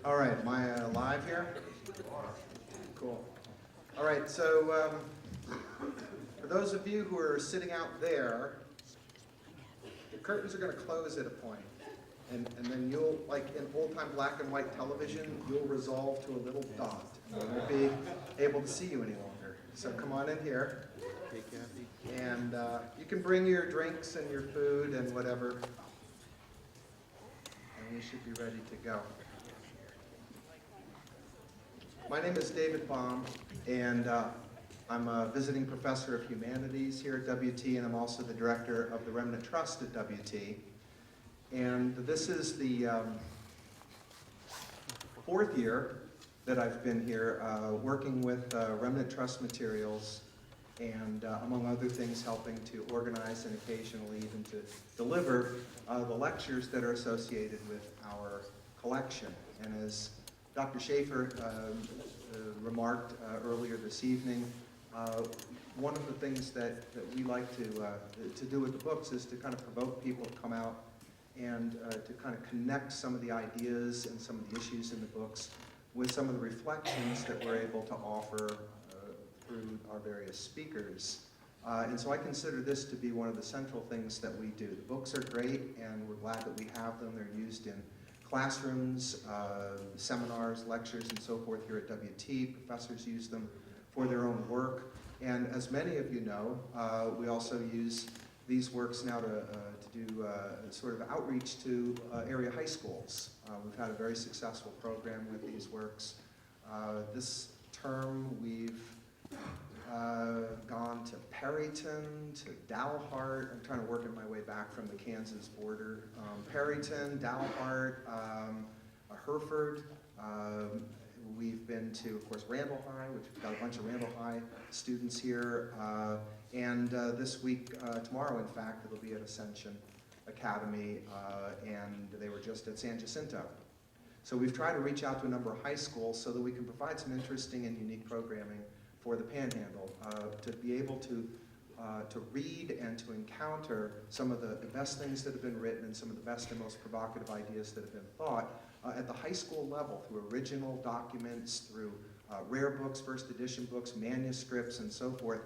All right, am I live here? Cool. All right, so for those of you who are sitting out there, the curtains are going to close at a point, and then you'll, like in old-time black and white television, you'll resolve to a little dot, and we won't be able to see you any longer. So come on in here, and you can bring your drinks and your food and whatever, and we should be ready to go. My name is David Baum, and I'm a visiting professor of humanities here at WT, and I'm also the director of the Remnant Trust at WT. And this is the fourth year that I've been here working with Remnant Trust materials and, among other things, helping to organize and occasionally even to deliver the lectures that are associated with our collection. And as Dr. Schaefer remarked earlier this evening, one of the things that we like to do with the books is to kind of provoke people to come out and to kind of connect some of the ideas and some of the issues in the books with some of the reflections that we're able to offer through our various speakers. And so I consider this to be one of the central things that we do. The books are great, and we're glad that we have them. They're used in classrooms, seminars, lectures, and so forth here at WT. Professors use them for their own work. And as many of you know, we also use these works now to do sort of outreach to area high schools. We've had a very successful program with these works. This term we've gone to Perryton, to Dalhart. I'm trying to work my way back from the Kansas border. Perryton, Dalhart, Hereford. We've been to, of course, Randall High, which we've got a bunch of Randall High students here. And this week, tomorrow, in fact, it'll be at Ascension Academy, and they were just at San Jacinto. So we've tried to reach out to a number of high schools so that we can provide some interesting and unique programming for the Panhandle, to be able to read and to encounter some of the best things that have been written and some of the best and most provocative ideas that have been thought at the high school level, through original documents, through rare books, first edition books, manuscripts, and so forth.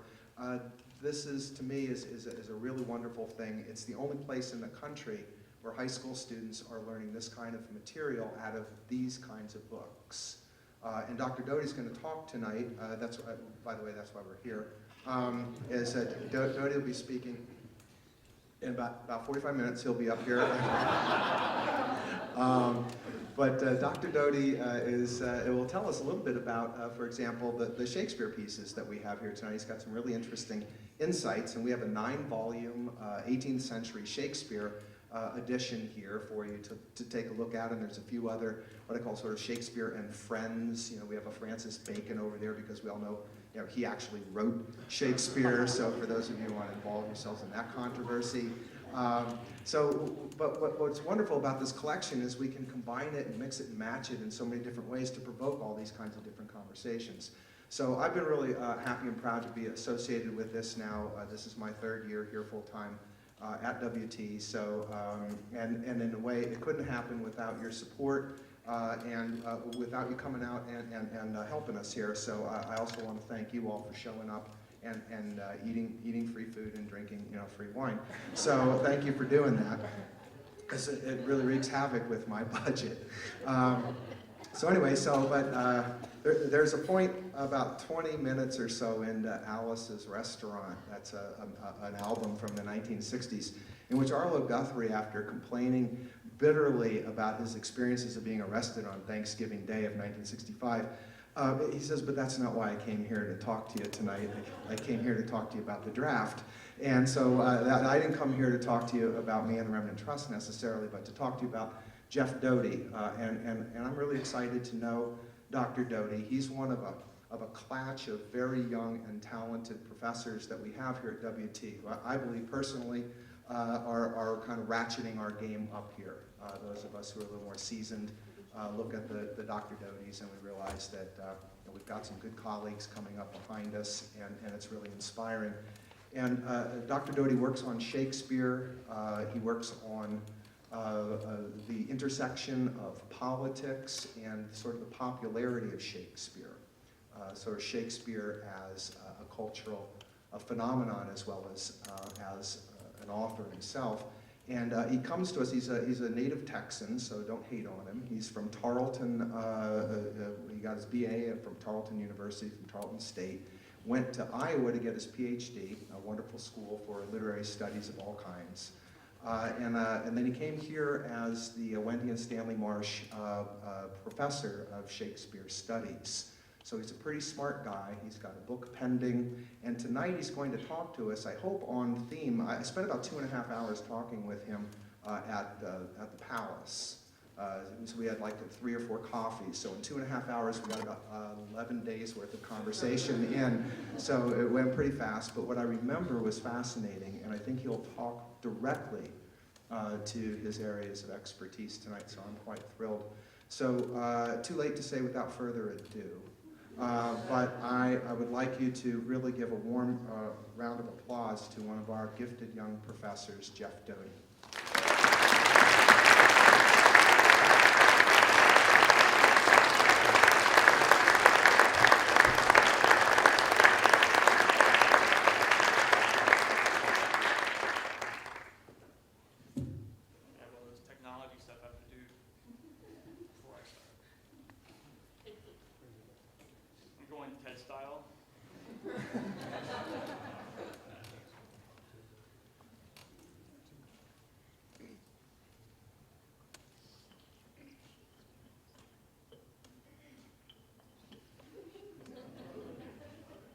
This is, to me, is a really wonderful thing. It's the only place in the country where high school students are learning this kind of material out of these kinds of books. And Dr. Doty's going to talk tonight. By the way, that's why we're here. Doty will be speaking in about 45 minutes. He'll be up here. But Dr. Doty will tell us a little bit about, for example, the Shakespeare pieces that we have here tonight. He's got some really interesting insights, and we have a 9-volume 18th century Shakespeare edition here for you to take a look at, and there's a few other what I call sort of Shakespeare and Friends. You know, we have a Francis Bacon over there because we all know, you know, he actually wrote Shakespeare. So for those of you who want to involve yourselves in that controversy. But what's wonderful about this collection is we can combine it and mix it and match it in so many different ways to provoke all these kinds of different conversations. So I've been really happy and proud to be associated with this now. This is my 3rd year here full time at WT. So and in a way, it couldn't happen without your support and without you coming out and helping us here. So I also want to thank you all for showing up and eating free food and drinking, you know, free wine. So thank you for doing that, because it really wreaks havoc with my budget. So anyway, there's a point about 20 minutes or so into Alice's Restaurant. That's an album from the 1960s, in which Arlo Guthrie, after complaining bitterly about his experiences of being arrested on Thanksgiving Day of 1965, he says, but that's not why I came here to talk to you tonight. I came here to talk to you about the draft. And so I didn't come here to talk to you about me and the Remnant Trust necessarily, but to talk to you about Jeff Doty. And I'm really excited to know Dr. Doty. He's one of a clutch of very young and talented professors that we have here at WT, who I believe personally are kind of ratcheting our game up here. Those of us who are a little more seasoned look at the Dr. Doty's and we realize that we've got some good colleagues coming up behind us, and it's really inspiring. And Dr. Doty works on Shakespeare. He works on the intersection of politics and sort of the popularity of Shakespeare. Sort of Shakespeare as a cultural phenomenon as well as an author himself. And he comes to us, he's a native Texan, so don't hate on him. He's from Tarleton, he got his BA from Tarleton University, from Tarleton State. Went to Iowa to get his PhD, a wonderful school for literary studies of all kinds. And then he came here as the Wendy and Stanley Marsh Professor of Shakespeare Studies. So he's a pretty smart guy. He's got a book pending. And tonight he's going to talk to us, I hope, on theme. I spent about 2.5 hours talking with him at the Palace. So we had like 3 or 4 coffees. So in 2.5 hours, we got about 11 days worth of conversation in. So it went pretty fast. But what I remember was fascinating. And I think he'll talk directly to his areas of expertise tonight. So I'm quite thrilled. So too late to say without further ado. But I would like you to really give a warm round of applause to one of our gifted young professors, Jeff Doty.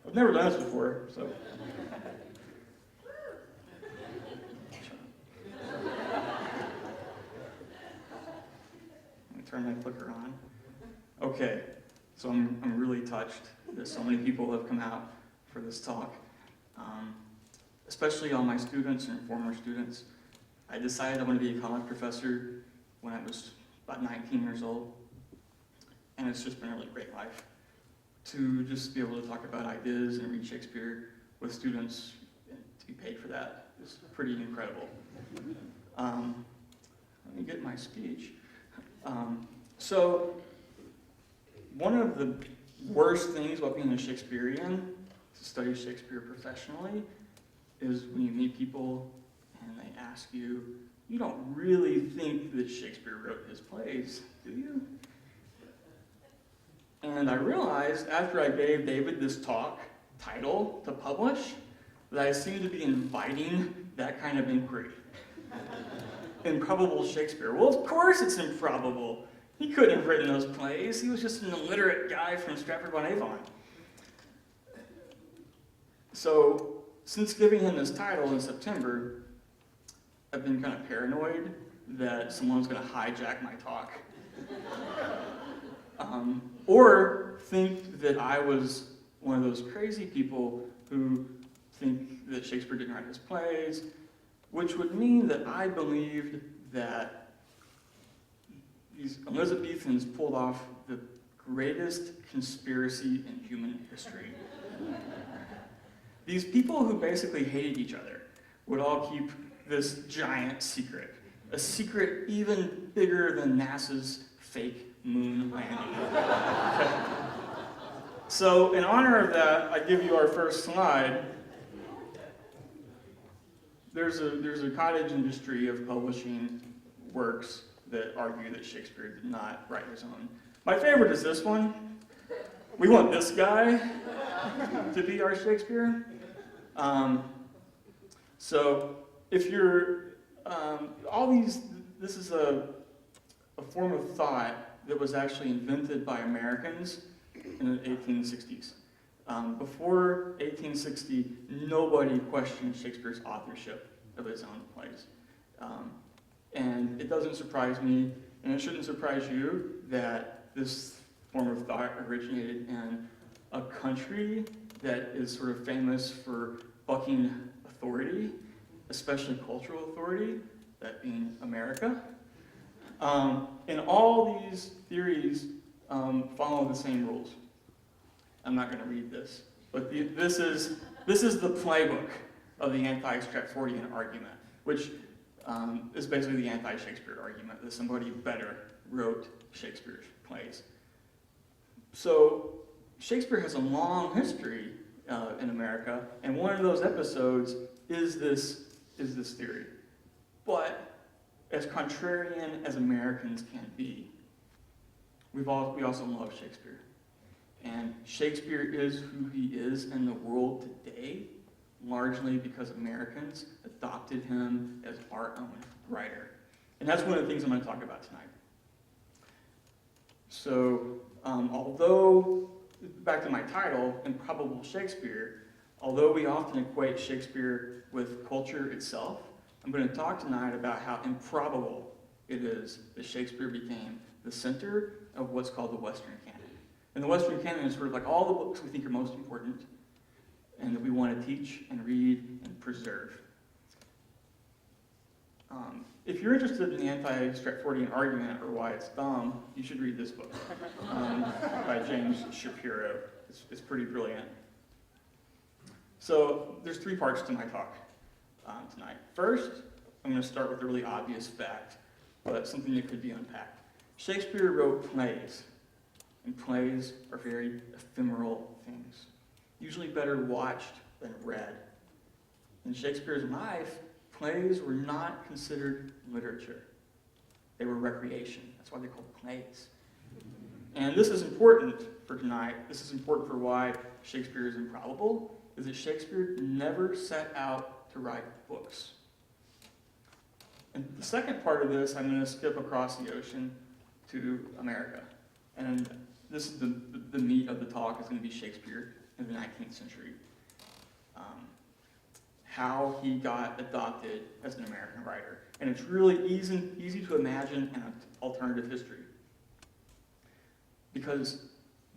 I've never done this before, so. Let me turn my clicker on. Okay, so I'm really touched that so many people have come out for this talk, especially all my students and former students. I decided I wanted to be a college professor when I was about 19 years old, and it's just been a really great life. To just be able to talk about ideas and read Shakespeare with students and to be paid for that is pretty incredible. Let me get my speech. So one of the worst things about being a Shakespearean, to study Shakespeare professionally, is when you meet people and they ask you, you don't really think that Shakespeare wrote his plays, do you? And I realized after I gave David this talk title to publish that I seemed to be inviting that kind of inquiry. Improbable Shakespeare. Well, of course it's improbable. He couldn't have written those plays. He was just an illiterate guy from Stratford-upon-Avon. So, since giving him this title in September, I've been kind of paranoid that someone's going to hijack my talk. Or think that I was one of those crazy people who think that Shakespeare didn't write his plays, which would mean that I believed that these Elizabethans pulled off the greatest conspiracy in human history. These people who basically hated each other would all keep this giant secret, a secret even bigger than NASA's fake moon landing. So in honor of that, I give you our first slide. There's a cottage industry of publishing works that argue that Shakespeare did not write his own. My favorite is this one. We want this guy to be our Shakespeare. So if you're, this is a form of thought that was actually invented by Americans in the 1860s. Before 1860, nobody questioned Shakespeare's authorship of his own plays. And it doesn't surprise me, and it shouldn't surprise you, that this form of thought originated in a country that is sort of famous for bucking authority, especially cultural authority, that being America. And all these theories follow the same rules. I'm not going to read this, but this is the playbook of the anti-Stratfordian argument, which is basically the anti-Shakespeare argument, that somebody better wrote Shakespeare's plays. So Shakespeare has a long history in America, and one of those episodes is this theory. But as contrarian as Americans can be, we also love Shakespeare. And Shakespeare is who he is in the world today, largely because Americans adopted him as our own writer. And that's one of the things I'm going to talk about tonight. So, although, back to my title, Improbable Shakespeare, although we often equate Shakespeare with culture itself, I'm going to talk tonight about how improbable it is that Shakespeare became the center of what's called the Western canon. And the Western canon is sort of like all the books we think are most important and that we want to teach and read and preserve. If you're interested in the anti-Stratfordian argument or why it's dumb, you should read this book by James Shapiro. It's pretty brilliant. So there's 3 parts to my talk tonight. First, I'm going to start with a really obvious fact, but something that could be unpacked. Shakespeare wrote plays, and plays are very ephemeral things, usually better watched than read. In Shakespeare's life, plays were not considered literature. They were recreation. That's why they're called plays. And this is important for tonight. This is important for why Shakespeare is improbable, is that Shakespeare never set out to write books. And the second part of this, I'm going to skip across the ocean to America. And this is the meat of the talk is going to be Shakespeare in the 19th century. How he got adopted as an American writer. And it's really easy to imagine an alternative history. Because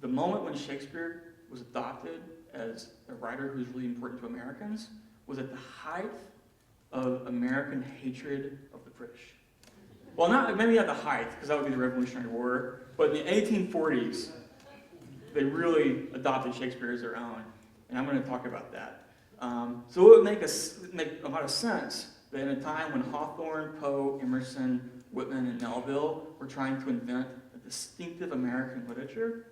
the moment when Shakespeare was adopted as a writer who's really important to Americans was at the height of American hatred of the British. Well, maybe at the height, because that would be the Revolutionary War, but in the 1840s, they really adopted Shakespeare as their own. And I'm going to talk about that. So it would make a lot of sense that in a time when Hawthorne, Poe, Emerson, Whitman, and Melville were trying to invent a distinctive American literature,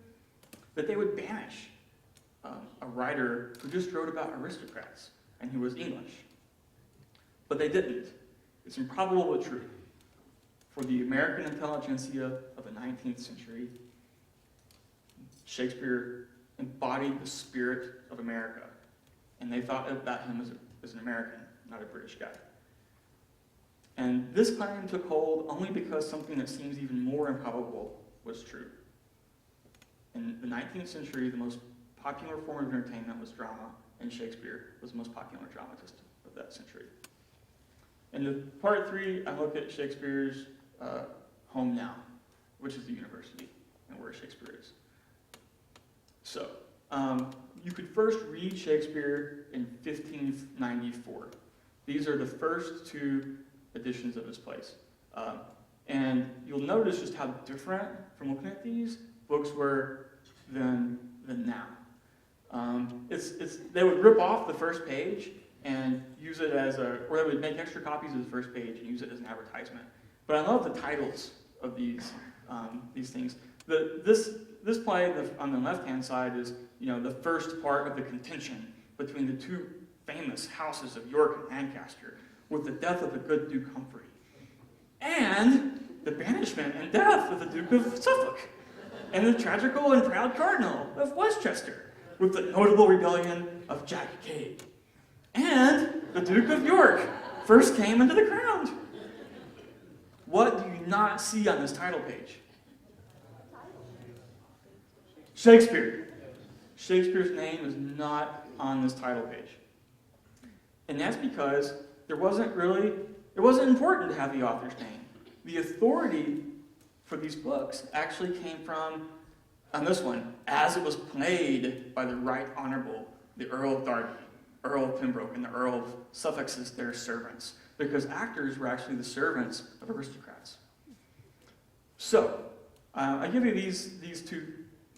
that they would banish a writer who just wrote about aristocrats and who was English. But they didn't. It's improbable but true. For the American intelligentsia of the 19th century, Shakespeare embodied the spirit of America. And they thought about him as an American, not a British guy. And this claim took hold only because something that seems even more improbable was true. In the 19th century, the most popular form of entertainment was drama, and Shakespeare was the most popular dramatist of that century. In the part 3, I look at Shakespeare's home now, which is the university, and where Shakespeare is. So, you could first read Shakespeare in 1594. These are the first 2 editions of his plays. And you'll notice just how different, from looking at these, books were than now. They would rip off the first page and use it as or they would make extra copies of the first page and use it as an advertisement. But I love the titles of these things. This play on the left-hand side is, the first part of the contention between the 2 famous houses of York and Lancaster, with the death of the good Duke Humphrey, and the banishment and death of the Duke of Suffolk, and the tragical and proud Cardinal of Westchester, with the notable rebellion of Jack Cade, and the Duke of York first came into the crown. What do you not see on this title page? Shakespeare. Shakespeare's name is not on this title page. And that's because it wasn't important to have the author's name. The authority for these books actually came from, on this one, as it was played by the Right Honorable, the Earl of Derby, Earl of Pembroke, and the Earl of Suffolk as their servants, because actors were actually the servants of aristocrats. So, I give you these 2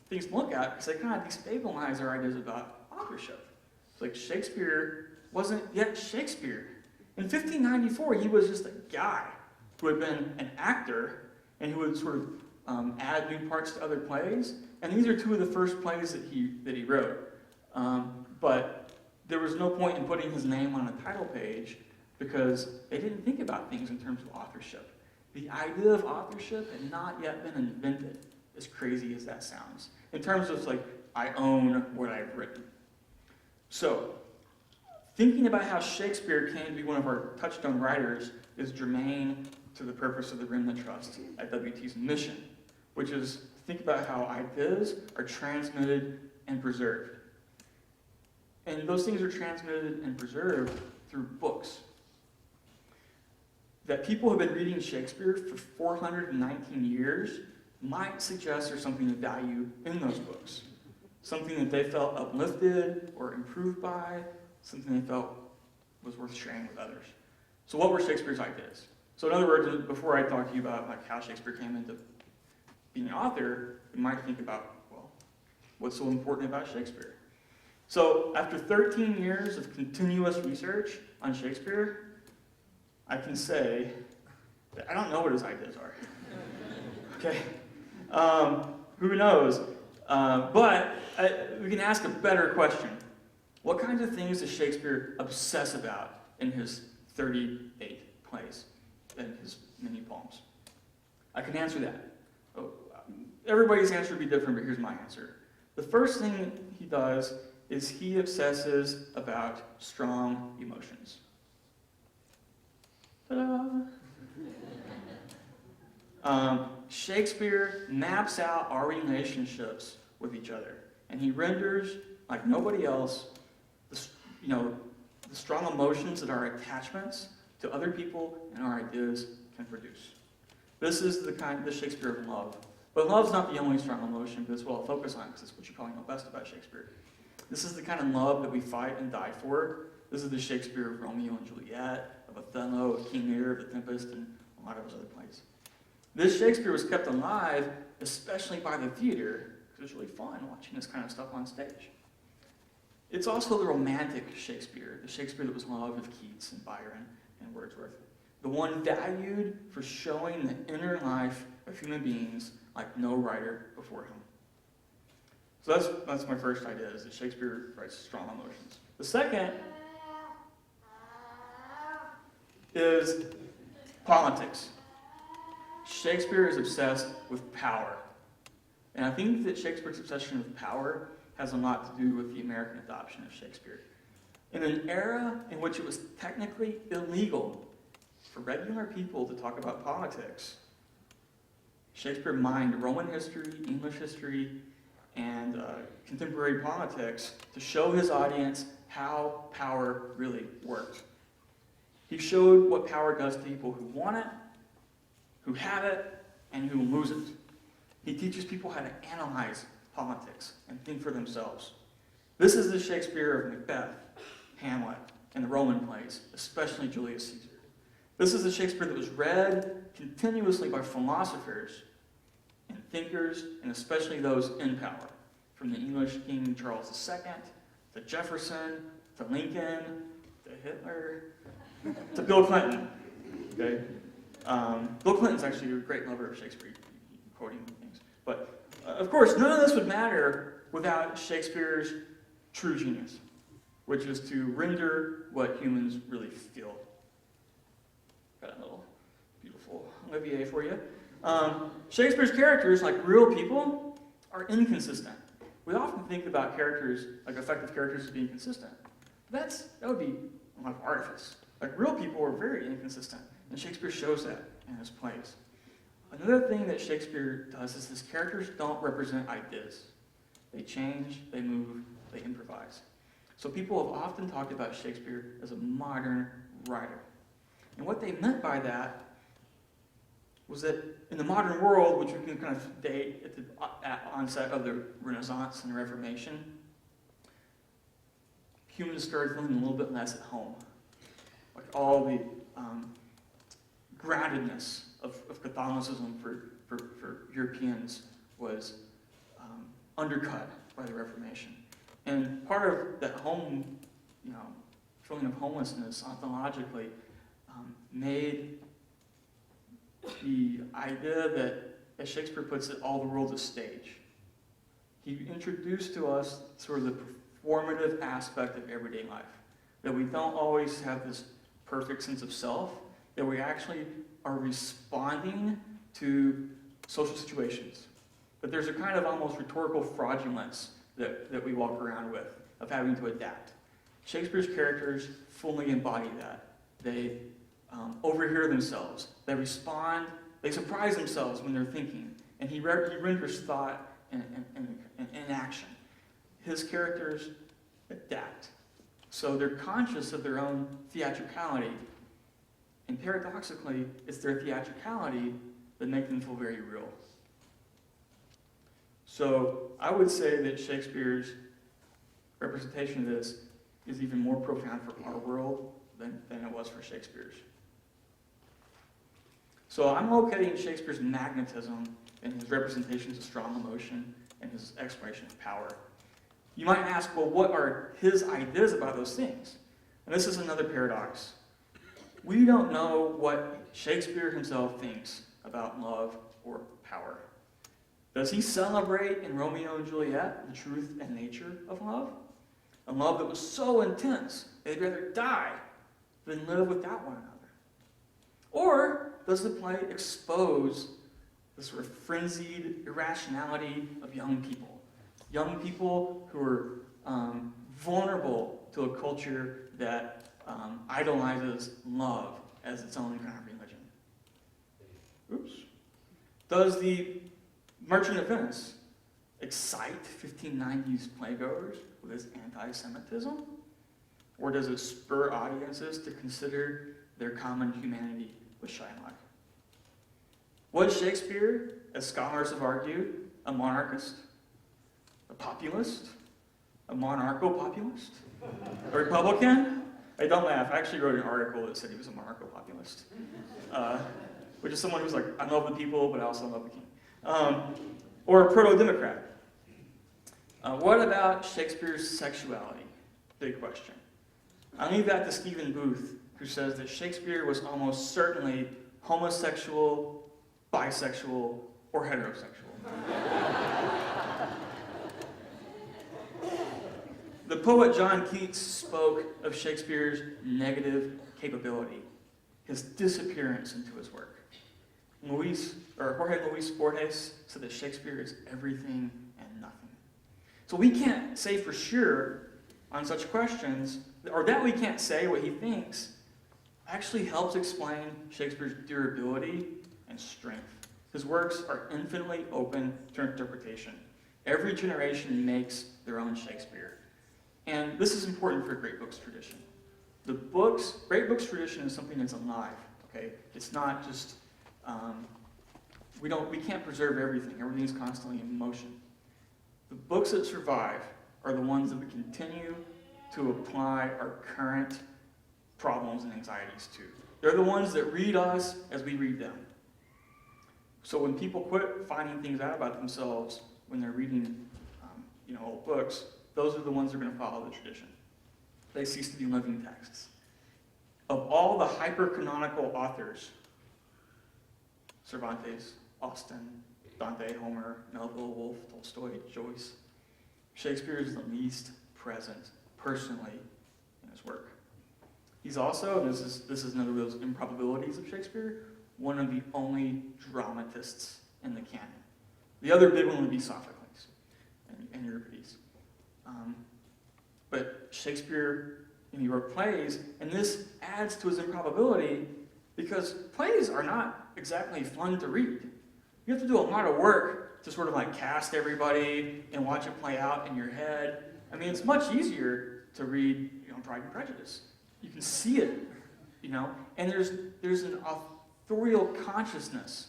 things to look at because they kind of destabilize our ideas about authorship. It's like Shakespeare wasn't yet Shakespeare. In 1594, he was just a guy who had been an actor and who would sort of add new parts to other plays. And these are two of the first plays that he wrote. But there was no point in putting his name on a title page because they didn't think about things in terms of authorship. The idea of authorship had not yet been invented, as crazy as that sounds, in terms of like, I own what I've written. So, thinking about how Shakespeare came to be one of our touchstone writers is germane to the purpose of the Remnant Trust at WT's mission, which is to think about how ideas are transmitted and preserved. And those things are transmitted and preserved through books. That people have been reading Shakespeare for 419 years might suggest there's something of value in those books. Something that they felt uplifted or improved by, something they felt was worth sharing with others. So what were Shakespeare's ideas? So in other words, before I talk to you about like how Shakespeare came into being an author, you might think about, well, what's so important about Shakespeare? So after 13 years of continuous research on Shakespeare, I can say that I don't know what his ideas are. Okay? Who knows? But we can ask a better question. What kinds of things does Shakespeare obsess about in his 38 plays and his many poems? I can answer that. Everybody's answer would be different, but here's my answer. The first thing he does is he obsesses about strong emotions. Ta-da! Shakespeare maps out our relationships with each other, and he renders, like nobody else, the strong emotions that our attachments to other people and our ideas can produce. This is the Shakespeare of love. But love's not the only strong emotion, but it's what I'll focus on because it's what you probably know best about Shakespeare. This is the kind of love that we fight and die for. This is the Shakespeare of Romeo and Juliet, of Othello, of King Lear, of The Tempest, and a lot of his other plays. This Shakespeare was kept alive, especially by the theater, because it was really fun watching this kind of stuff on stage. It's also the romantic Shakespeare, the Shakespeare that was loved of Keats and Byron and Wordsworth. The one valued for showing the inner life of human beings like no writer before him. So that's my first idea, is that Shakespeare writes strong emotions. The second is politics. Shakespeare is obsessed with power. And I think that Shakespeare's obsession with power has a lot to do with the American adoption of Shakespeare. In an era in which it was technically illegal for regular people to talk about politics, Shakespeare mined Roman history, English history, and contemporary politics to show his audience how power really worked. He showed what power does to people who want it, who have it, and who lose it. He teaches people how to analyze politics and think for themselves. This is the Shakespeare of Macbeth, Hamlet, and the Roman plays, especially Julius Caesar. This is the Shakespeare that was read continuously by philosophers and thinkers, and especially those in power, from the English King Charles II, to Jefferson, to Lincoln, to Hitler, to Bill Clinton. Okay? Bill Clinton's actually a great lover of Shakespeare, quoting things. But, of course, none of this would matter without Shakespeare's true genius, which is to render what humans really feel. Got a little beautiful Olivier for you. Shakespeare's characters, like real people, are inconsistent. We often think about characters, like effective characters, as being consistent. That would be a lot of artifice. Like real people are very inconsistent, and Shakespeare shows that in his plays. Another thing that Shakespeare does is his characters don't represent ideas. They change, they move, they improvise. So people have often talked about Shakespeare as a modern writer. And what they meant by that was that in the modern world, which we can kind of date at the onset of the Renaissance and the Reformation, humans started feeling a little bit less at home. Like all the groundedness of Catholicism for Europeans was undercut by the Reformation. And part of that home, feeling of homelessness ontologically, made the idea that, as Shakespeare puts it, all the world's a stage. He introduced to us sort of the performative aspect of everyday life, that we don't always have this perfect sense of self, that we actually are responding to social situations. But there's a kind of almost rhetorical fraudulence that we walk around with, of having to adapt. Shakespeare's characters fully embody that. They overhear themselves, they respond, they surprise themselves when they're thinking, and he renders thought and action. His characters adapt. So they're conscious of their own theatricality, and paradoxically, it's their theatricality that makes them feel very real. So I would say that Shakespeare's representation of this is even more profound for our world than it was for Shakespeare's. So I'm locating Shakespeare's magnetism in his representations of strong emotion and his exploration of power. You might ask, well, what are his ideas about those things? And this is another paradox. We don't know what Shakespeare himself thinks about love or power. Does he celebrate in Romeo and Juliet the truth and nature of love? A love that was so intense they'd rather die than live without one another. Or does the play expose the sort of frenzied irrationality of young people? Young people who are vulnerable to a culture that idolizes love as its own kind of religion. Oops. Does the Merchant of Venice excite 1590s playgoers with its anti-Semitism? Or does it spur audiences to consider their common humanity with Shylock? Was Shakespeare, as scholars have argued, a monarchist, a populist, a monarcho-populist, a Republican? Hey, don't laugh. I actually wrote an article that said he was a monarcho-populist, which is someone who's like, I love the people, but I also love the king. Or a proto-democrat. What about Shakespeare's sexuality? Big question. I leave that to Stephen Booth, who says that Shakespeare was almost certainly homosexual, bisexual, or heterosexual. The poet John Keats spoke of Shakespeare's negative capability, his disappearance into his work. Jorge Luis Borges said that Shakespeare is everything and nothing. So we can't say for sure on such questions, or that we can't say what he thinks, actually helps explain Shakespeare's durability and strength. His works are infinitely open to interpretation. Every generation makes their own Shakespeare. And this is important for great books tradition. Great books tradition is something that's alive, okay? It's not just, we can't preserve everything. Everything's constantly in motion. The books that survive are the ones that we continue to apply our current problems and anxieties to. They're the ones that read us as we read them. So when people quit finding things out about themselves when they're reading old books, those are the ones that are going to follow the tradition. They cease to be living texts. Of all the hyper-canonical authors, Cervantes, Austen, Dante, Homer, Melville, Woolf, Tolstoy, Joyce, Shakespeare is the least present personally in his work. He's also, and this is another of those improbabilities of Shakespeare, one of the only dramatists in the canon. The other big one would be Sophocles and Euripides. But Shakespeare, he wrote plays, and this adds to his improbability because plays are not exactly fun to read. You have to do a lot of work to sort of like cast everybody and watch it play out in your head. I mean, it's much easier to read, Pride and Prejudice. You can see it, and there's an authorial consciousness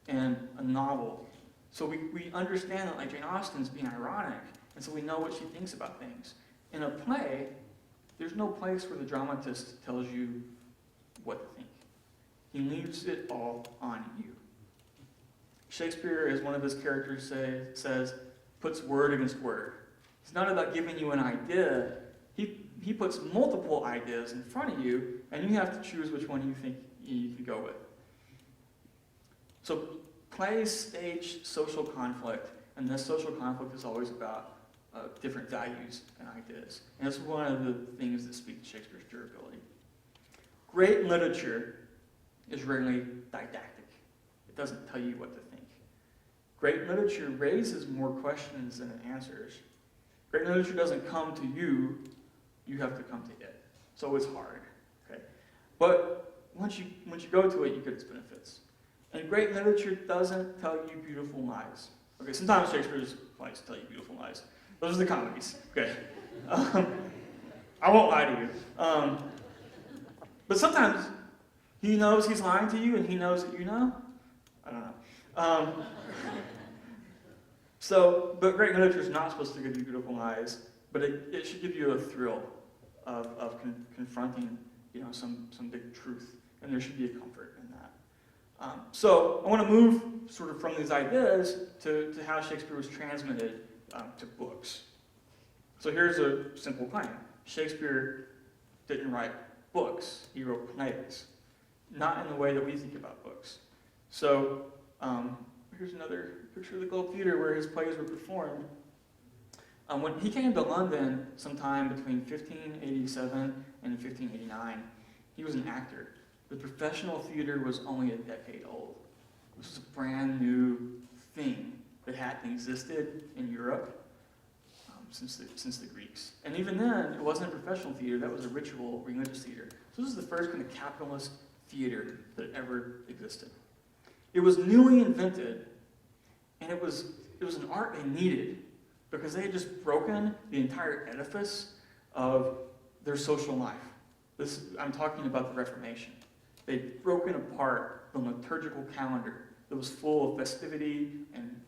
in a novel. So we understand that, like, Jane Austen's being ironic, and so we know what she thinks about things. In a play, there's no place where the dramatist tells you what to think. He leaves it all on you. Shakespeare, as one of his characters says, puts word against word. It's not about giving you an idea. He he puts multiple ideas in front of you, and you have to choose which one you think you can go with. So plays stage social conflict, and this social conflict is always about different values and ideas. And it's one of the things that speak to Shakespeare's durability. Great literature is rarely didactic. It doesn't tell you what to think. Great literature raises more questions than it answers. Great literature doesn't come to you, you have to come to it. So it's hard. Okay? But once you go to it, you get its benefits. And great literature doesn't tell you beautiful lies. Okay, sometimes Shakespeare's plays tell you beautiful lies. Those are the comedies. Okay. I won't lie to you. But sometimes he knows he's lying to you and he knows that you know. I don't know. But great literature is not supposed to give you beautiful lies, but it should give you a thrill of confronting, some big truth, and there should be a comfort in that. So I want to move sort of from these ideas to how Shakespeare was transmitted to books. So here's a simple claim. Shakespeare didn't write books, he wrote plays. Not in the way that we think about books. So here's another picture of the Globe Theatre where his plays were performed. When he came to London sometime between 1587 and 1589, he was an actor. The professional theater was only a decade old. This was a brand new thing that hadn't existed in Europe since the Greeks. And even then, it wasn't a professional theater, that was a ritual religious theater. So this is the first kind of capitalist theater that ever existed. It was newly invented, and it was an art they needed because they had just broken the entire edifice of their social life. I'm talking about the Reformation. They'd broken apart the liturgical calendar that was full of festivity and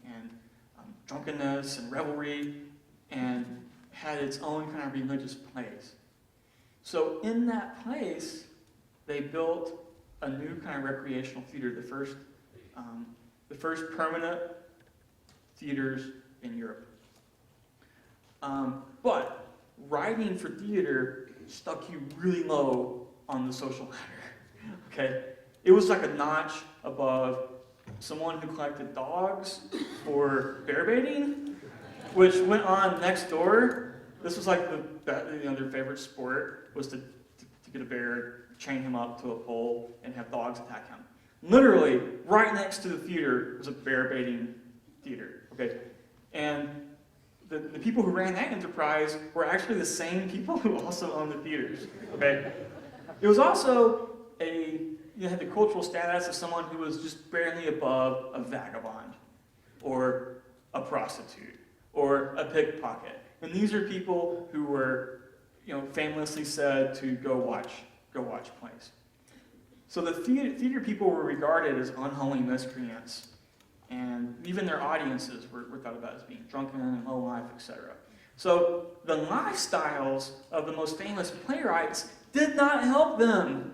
drunkenness and revelry, and had its own kind of religious place. So in that place, they built a new kind of recreational theater, the first permanent theaters in Europe. But writing for theater stuck you really low on the social ladder. Okay, it was like a notch above someone who collected dogs for bear baiting, which went on next door. This was like their favorite sport was to get a bear, chain him up to a pole, and have dogs attack him. Literally, right next to the theater was a bear baiting theater. Okay, and the people who ran that enterprise were actually the same people who also owned the theaters. Okay, it was also had the cultural status of someone who was just barely above a vagabond, or a prostitute, or a pickpocket. And these are people who were, famously said to go watch plays. So the theater people were regarded as unholy miscreants, and even their audiences were thought about as being drunken and low life, etc. So the lifestyles of the most famous playwrights did not help them.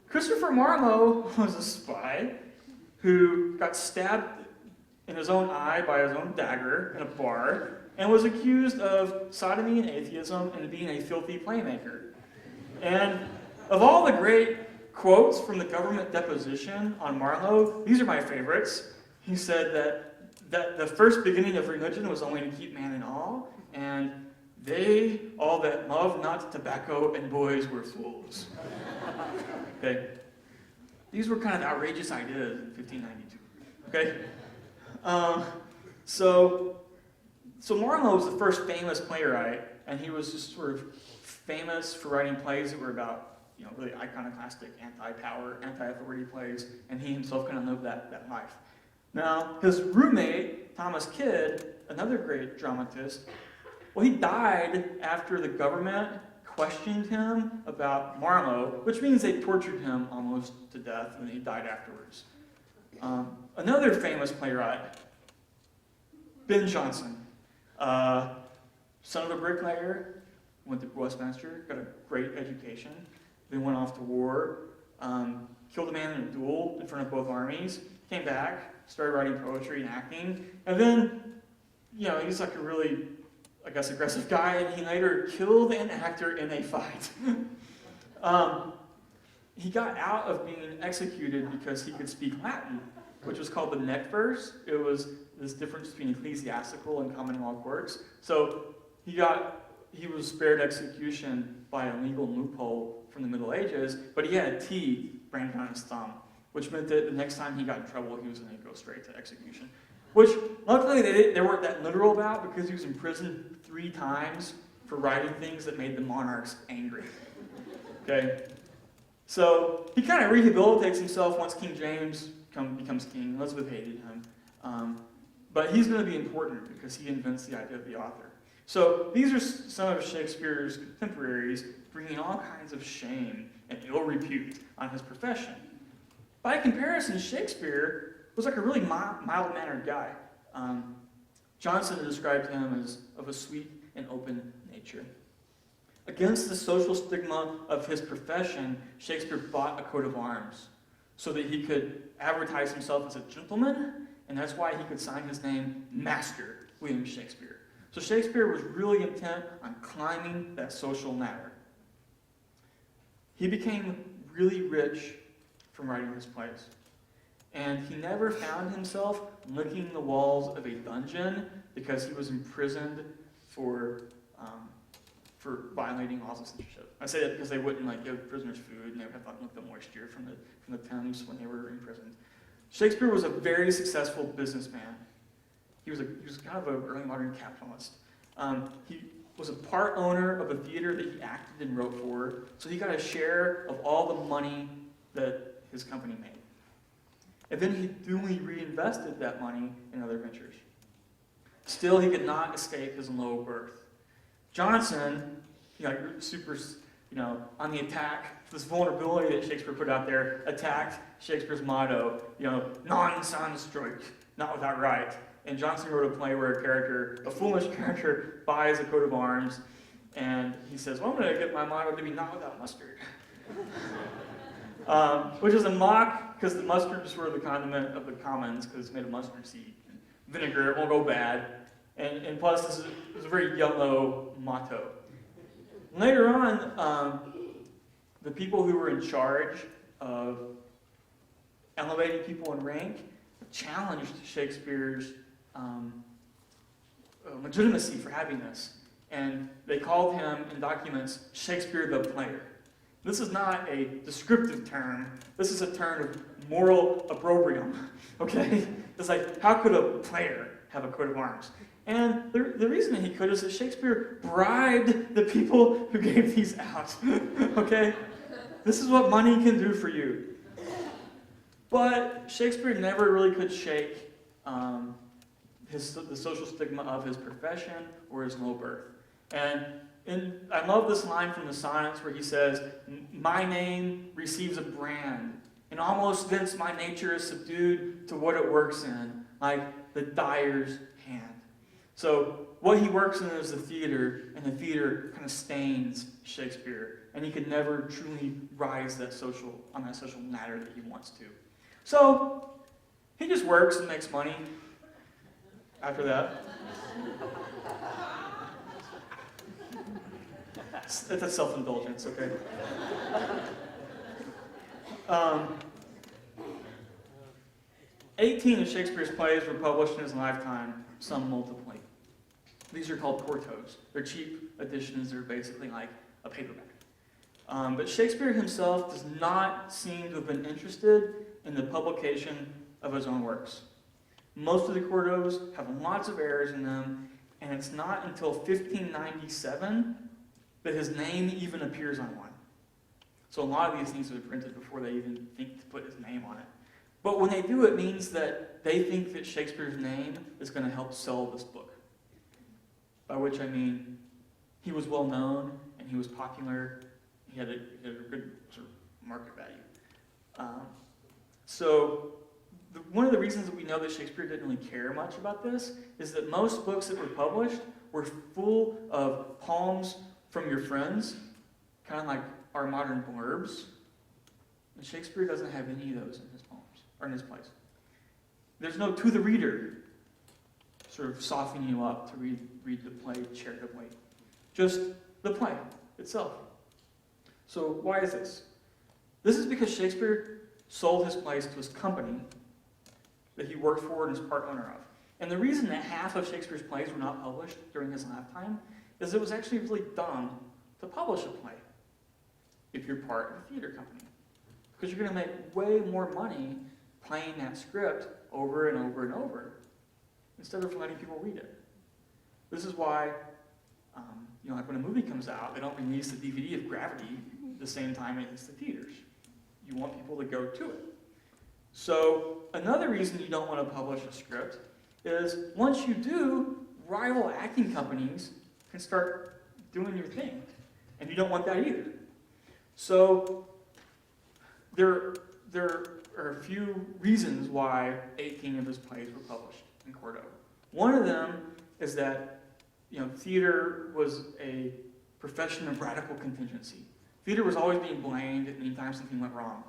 Christopher Marlowe was a spy who got stabbed in his own eye by his own dagger in a bar, and was accused of sodomy and atheism and being a filthy playmaker. And of all the great quotes from the government deposition on Marlowe, these are my favorites. He said that the first beginning of religion was only to keep man in awe, and they, all that love not tobacco and boys, were fools. Okay? These were kind of outrageous ideas in 1592. Okay? So Marlowe was the first famous playwright, and he was just sort of famous for writing plays that were about, really iconoclastic, anti-power, anti-authority plays, and he himself kind of lived that life. Now, his roommate, Thomas Kidd, another great dramatist, well, he died after the government questioned him about Marlowe, which means they tortured him almost to death, and he died afterwards. Another famous playwright, Ben Jonson, son of a bricklayer, went to Westminster, got a great education, then went off to war, killed a man in a duel in front of both armies, came back, started writing poetry and acting, and then, he's like a really I guess, aggressive guy, and he later killed an actor in a fight. He got out of being executed because he could speak Latin, which was called the neck verse. It was this difference between ecclesiastical and common law courts. So he was spared execution by a legal loophole from the Middle Ages, but he had a T branded on his thumb, which meant that the next time he got in trouble, he was going to go straight to execution. Which, luckily, they weren't that literal about, because he was imprisoned 3 times for writing things that made the monarchs angry. Okay? So, he kind of rehabilitates himself once King James becomes king. Elizabeth hated him. But he's going to be important because he invents the idea of the author. So, these are some of Shakespeare's contemporaries bringing all kinds of shame and ill repute on his profession. By comparison, Shakespeare was like a really mild-mannered guy. Johnson described him as of a sweet and open nature. Against the social stigma of his profession, Shakespeare bought a coat of arms so that he could advertise himself as a gentleman, and that's why he could sign his name Master William Shakespeare. So Shakespeare was really intent on climbing that social ladder. He became really rich from writing his plays. And he never found himself licking the walls of a dungeon because he was imprisoned for violating laws of censorship. I say that because they wouldn't give prisoners food, and they would have to lick the moisture from the Thames when they were imprisoned. Shakespeare was a very successful businessman. He was kind of an early modern capitalist. He was a part owner of a theater that he acted and wrote for, so he got a share of all the money that his company made. And then he duly reinvested that money in other ventures. Still, he could not escape his low birth. Johnson, super, on the attack, this vulnerability that Shakespeare put out there, attacked Shakespeare's motto, non sanstruit, not without right. And Johnson wrote a play where a foolish character, buys a coat of arms, and he says, well, I'm going to get my motto to be not without mustard. Which is a mock, because the mustard is sort of the condiment of the commons, because it's made of mustard seed. Vinegar, it won't go bad. And plus, this is a very yellow motto. Later on, the people who were in charge of elevating people in rank challenged Shakespeare's legitimacy for having this. And they called him, in documents, Shakespeare the Player. This is not a descriptive term. This is a term of moral opprobrium, okay? It's like, how could a player have a coat of arms? And the reason that he could is that Shakespeare bribed the people who gave these out, okay? This is what money can do for you. But Shakespeare never really could shake the social stigma of his profession or his low birth. And I love this line from the Sonnets where he says, my name receives a brand, and almost thence my nature is subdued to what it works in, like the dyer's hand. So what he works in is the theater, and the theater kind of stains Shakespeare, and he could never truly rise on that social ladder that he wants to. So he just works and makes money after that. That's self-indulgence, okay? 18 of Shakespeare's plays were published in his lifetime, some multiply. These are called quartos. They're cheap editions. They're basically like a paperback. But Shakespeare himself does not seem to have been interested in the publication of his own works. Most of the quartos have lots of errors in them, and it's not until 1597 that his name even appears on one. So a lot of these things were printed before they even think to put his name on it. But when they do, it means that they think that Shakespeare's name is going to help sell this book. By which I mean, he was well known, and he was popular. He had a good sort of market value. One of the reasons that we know that Shakespeare didn't really care much about this is that most books that were published were full of poems from your friends, kind of like our modern blurbs. And Shakespeare doesn't have any of those in his poems, or in his plays. There's no to the reader sort of soften you up to read the play charitably. Just the play itself. So why is this? This is because Shakespeare sold his plays to his company that he worked for and was part owner of. And the reason that half of Shakespeare's plays were not published during his lifetime is it was actually really dumb to publish a play if you're part of a theater company. Because you're going to make way more money playing that script over and over and over instead of letting people read it. This is why, like when a movie comes out, they don't release the DVD of Gravity the same time it hits the theaters. You want people to go to it. So another reason you don't want to publish a script is once you do, rival acting companies can start doing your thing. And you don't want that either. So there are a few reasons why 18 of his plays were published in Quarto. One of them is that theater was a profession of radical contingency. Theater was always being blamed anytime something went wrong.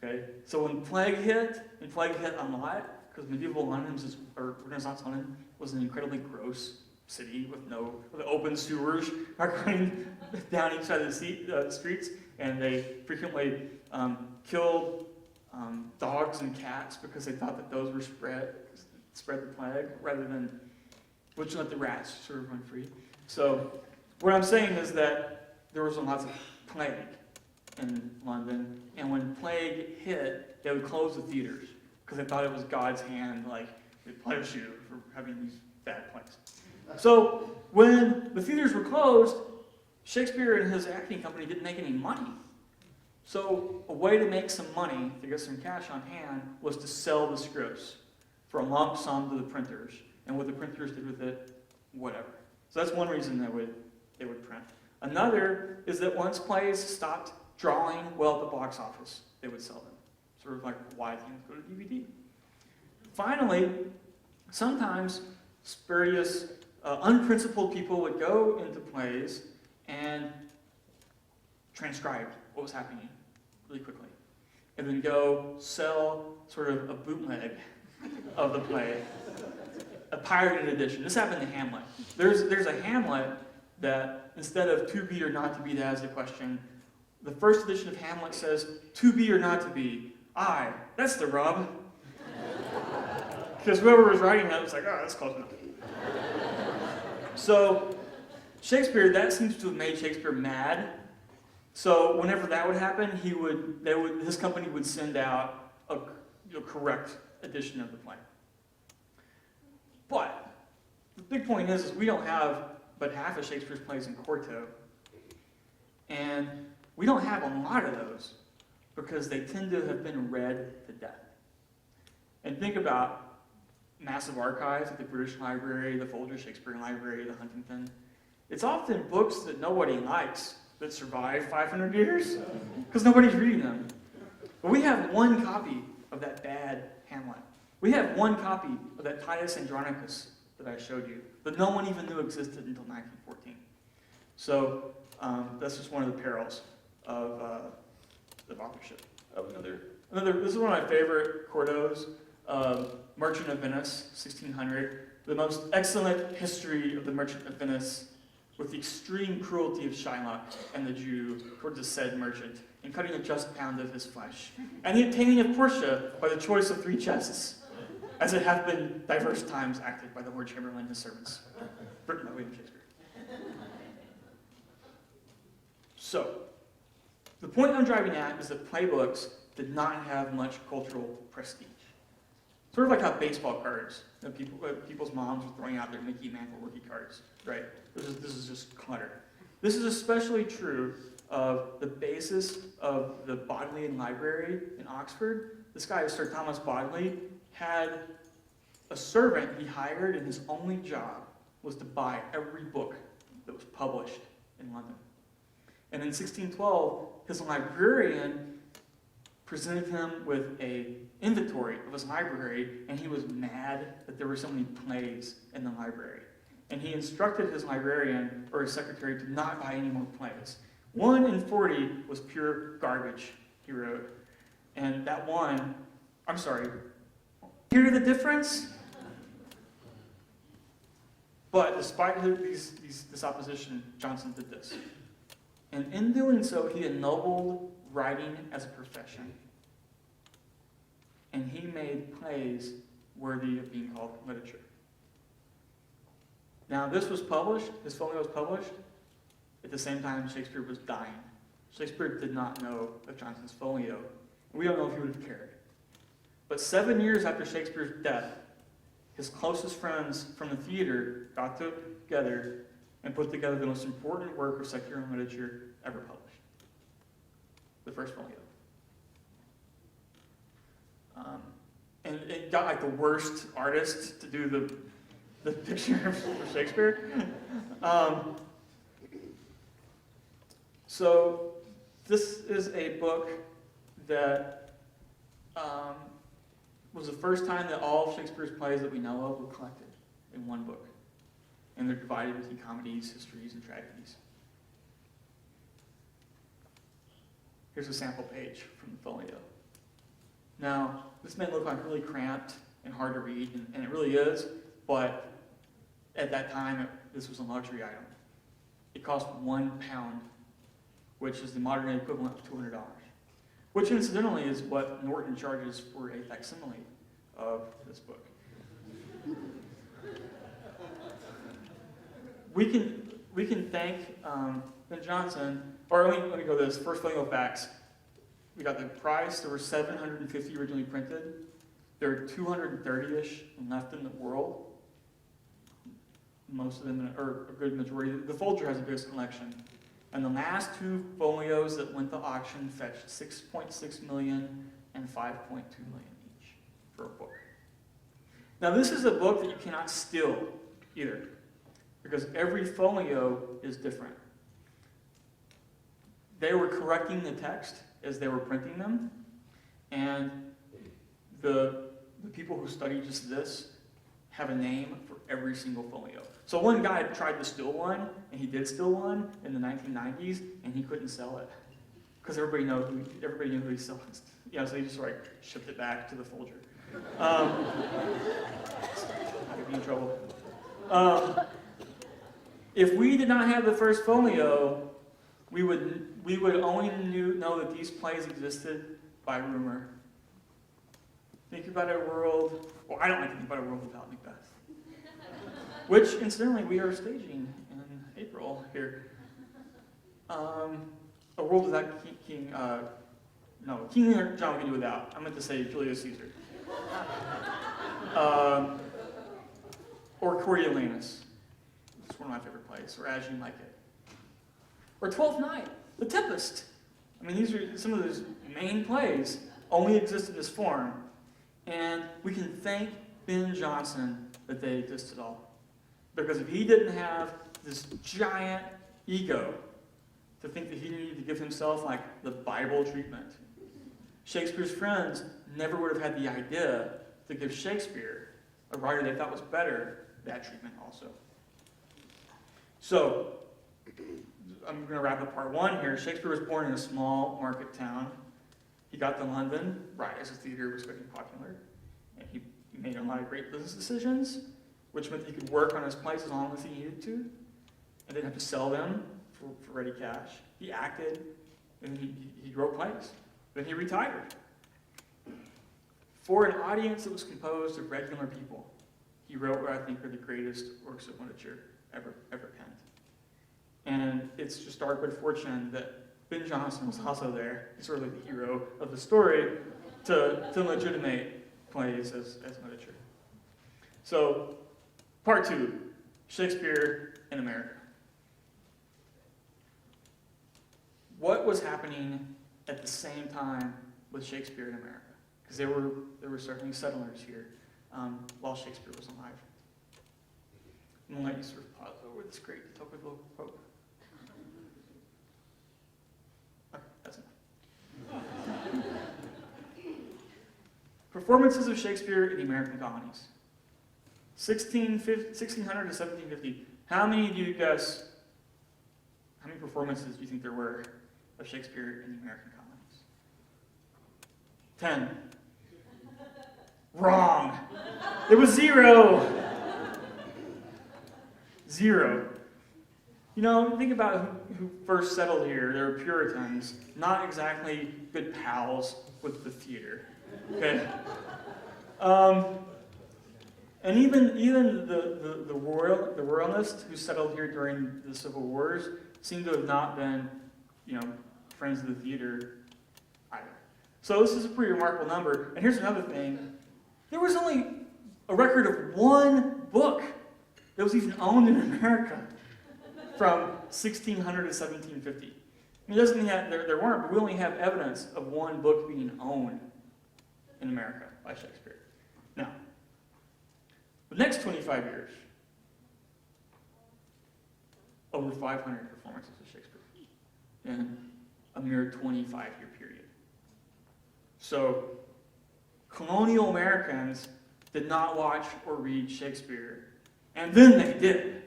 Okay, so when plague hit a lot, because medieval London or Renaissance London was an incredibly gross city with open sewers running down each side of the streets, and they frequently killed dogs and cats because they thought that those were spread the plague, rather than let the rats sort of run free. So what I'm saying is that there was lots of plague in London, and when plague hit, they would close the theaters because they thought it was God's hand, like, they punish you for having these bad plays. So when the theaters were closed, Shakespeare and his acting company didn't make any money. So a way to make some money, to get some cash on hand, was to sell the scripts for a lump sum to the printers. And what the printers did with it, whatever. So that's one reason they would print. Another is that once plays stopped drawing well at the box office, they would sell them. Sort of like why things go to DVD. Finally, sometimes spurious, unprincipled people would go into plays and transcribe what was happening really quickly. And then go sell sort of a bootleg of the play, a pirated edition. This happened to Hamlet. There's a Hamlet that instead of to be or not to be that has a question, the first edition of Hamlet says, to be or not to be. Aye, that's the rub. Because whoever was writing that was like, oh, that's close enough. So Shakespeare, that seems to have made Shakespeare mad. So whenever that would happen, his company would send out a correct edition of the play. But the big point is we don't have but half of Shakespeare's plays in quarto. And we don't have a lot of those because they tend to have been read to death. And think about massive archives at the British Library, the Folger Shakespeare Library, the Huntington. It's often books that nobody likes that survive 500 years because nobody's reading them. But we have one copy of that bad Hamlet. We have one copy of that Titus Andronicus that I showed you that no one even knew existed until 1914. So that's just one of the perils of authorship. This is one of my favorite quartos, Merchant of Venice, 1600. The most excellent history of the Merchant of Venice, with the extreme cruelty of Shylock and the Jew towards the said merchant, in cutting a just pound of his flesh, and the obtaining of Portia by the choice of 3 chests, as it hath been divers times acted by the Lord Chamberlain and his servants. Written by William Shakespeare. So, the point I'm driving at is that playbooks did not have much cultural prestige. Sort of like how baseball cards, people's moms were throwing out their Mickey Mantle rookie cards, right? This is just clutter. This is especially true of the basis of the Bodleian Library in Oxford. This guy, Sir Thomas Bodley, had a servant he hired, and his only job was to buy every book that was published in London. And in 1612, his librarian presented him with an inventory of his library, and he was mad that there were so many plays in the library. And he instructed his librarian or his secretary to not buy any more plays. 1 in 40 was pure garbage, he wrote. And that one, I'm sorry, hear the difference? But despite this opposition, Johnson did this. And in doing so, he ennobled writing as a profession. And he made plays worthy of being called literature. Now, this folio was published at the same time Shakespeare was dying. Shakespeare did not know of Johnson's folio. We don't know if he would have cared. But 7 years after Shakespeare's death, his closest friends from the theater got together and put together the most important work of secular literature ever published. The first folio. And it got like the worst artist to do the picture of Shakespeare. So this is a book that was the first time that all of Shakespeare's plays that we know of were collected in one book. And they're divided into comedies, histories, and tragedies. Here's a sample page from the folio. Now, this may look like really cramped and hard to read, and it really is, but at that time, this was a luxury item. It cost £1, which is the modern day equivalent of $200, which incidentally is what Norton charges for a facsimile of this book. We can thank Ben Jonson, or let me go to this first folio facts. We got the price. There were 750 originally printed. There are 230-ish left in the world. Most of them, or a good majority. The Folger has the biggest collection. And the last two folios that went to auction fetched $6.6 million and $5.2 million each for a book. Now this is a book that you cannot steal either, because every folio is different. They were correcting the text as they were printing them, and the people who study just this have a name for every single folio. So one guy tried to steal one, and he did steal one in the 1990s, and he couldn't sell it because everybody knew who he sold. So he just shipped it back to the Folger. I'd be in trouble. If we did not have the first folio, we would only know that these plays existed by rumor. Think about a world. Well, I don't like to think about a world without Macbeth. Which, incidentally, we are staging in April here. A world without King John we can do without. I meant to say Julius Caesar. Or Coriolanus. It's one of my favorite plays, or As You Like It. Or Twelfth Night, The Tempest. I mean, these are some of those main plays only exist in this form. And we can thank Ben Jonson that they exist at all. Because if he didn't have this giant ego to think that he needed to give himself like the Bible treatment, Shakespeare's friends never would have had the idea to give Shakespeare, a writer they thought was better, that treatment also. So, I'm going to wrap up part one here. Shakespeare was born in a small market town. He got to London right as his theater was getting popular. And he made a lot of great business decisions, which meant he could work on his plays as long as he needed to, and didn't have to sell them for ready cash. He acted, and he wrote plays. Then he retired. For an audience that was composed of regular people, he wrote what I think are the greatest works of literature ever penned. And it's just our good fortune that Ben Jonson was also there, sort of like the hero of the story, to legitimate plays as literature. So, part two, Shakespeare in America. What was happening at the same time with Shakespeare in America? Because there were certainly settlers here while Shakespeare was alive. I'm going to let you sort of pause over this great topical quote. Okay, that's enough. Performances of Shakespeare in the American colonies. 1600 to 1750. How many do you guess, how many performances do you think there were of Shakespeare in the American colonies? 10. Wrong. It was 0. 0. You know, think about who first settled here. They were Puritans, not exactly good pals with the theater. Okay? And even the royalists who settled here during the Civil Wars seem to have not been, friends of the theater either. So this is a pretty remarkable number. And here's another thing. There was only a record of one book that was even owned in America from 1600 to 1750. I mean, it doesn't mean that there weren't, but we only have evidence of one book being owned in America by Shakespeare. Now, the next 25 years, over 500 performances of Shakespeare in a mere 25-year period. So, colonial Americans did not watch or read Shakespeare, and then they did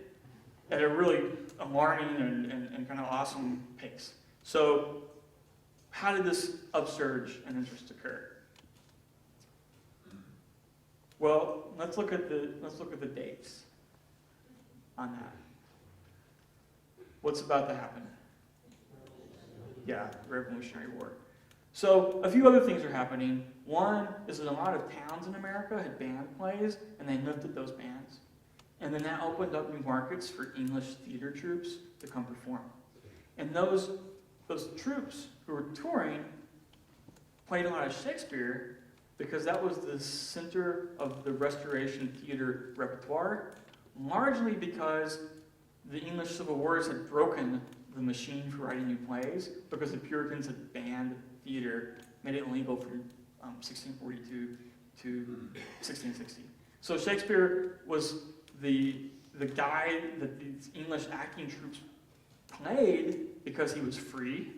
at a really alarming and kind of awesome pace. So, how did this upsurge in interest occur? Well, let's look at the dates on that. What's about to happen? Yeah, the Revolutionary War. So a few other things are happening. One is that a lot of towns in America had band plays, and they lifted those bands. And then that opened up new markets for English theater troupes to come perform. And those troupes who were touring played a lot of Shakespeare because that was the center of the Restoration theater repertoire, largely because the English Civil Wars had broken the machine for writing new plays because the Puritans had banned theater, made it illegal from 1642 to 1660. So Shakespeare was the guy that these English acting troupes played because he was free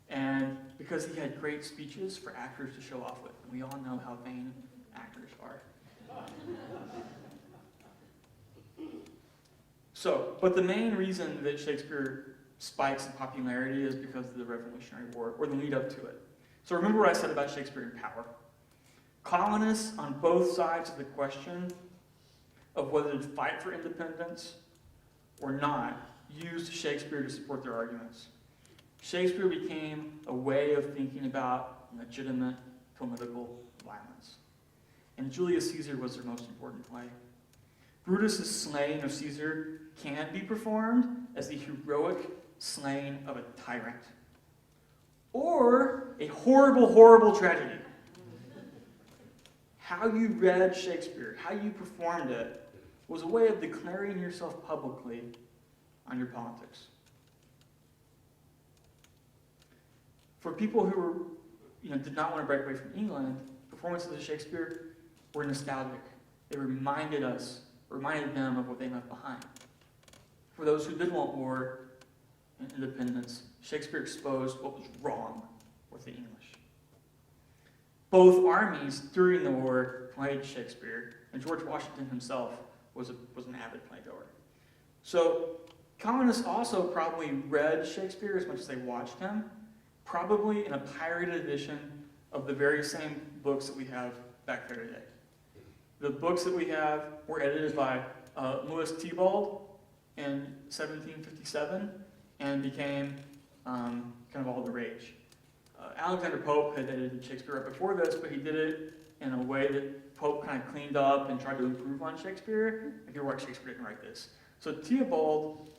and because he had great speeches for actors to show off with. And we all know how vain actors are. So, but the main reason that Shakespeare spikes in popularity is because of the Revolutionary War, or the lead up to it. So remember what I said about Shakespeare and power. Colonists on both sides of the question of whether to fight for independence or not used Shakespeare to support their arguments. Shakespeare became a way of thinking about legitimate political violence. And Julius Caesar was their most important play. Brutus's slaying of Caesar can be performed as the heroic slaying of a tyrant, or a horrible, horrible tragedy. How you read Shakespeare, how you performed it, was a way of declaring yourself publicly on your politics. For people who were, did not want to break away from England, performances of Shakespeare were nostalgic. They reminded them of what they left behind. For those who did want war and independence, Shakespeare exposed what was wrong with the English. Both armies during the war played Shakespeare, and George Washington himself was an avid playgoer. So colonists also probably read Shakespeare as much as they watched him, probably in a pirated edition of the very same books that we have back there today. The books that we have were edited by Louis Theobald in 1757 and became kind of all the rage. Alexander Pope had edited Shakespeare right before this, but he did it in a way that Pope kind of cleaned up and tried to improve on Shakespeare. If you're right, Shakespeare didn't write this. So Theobald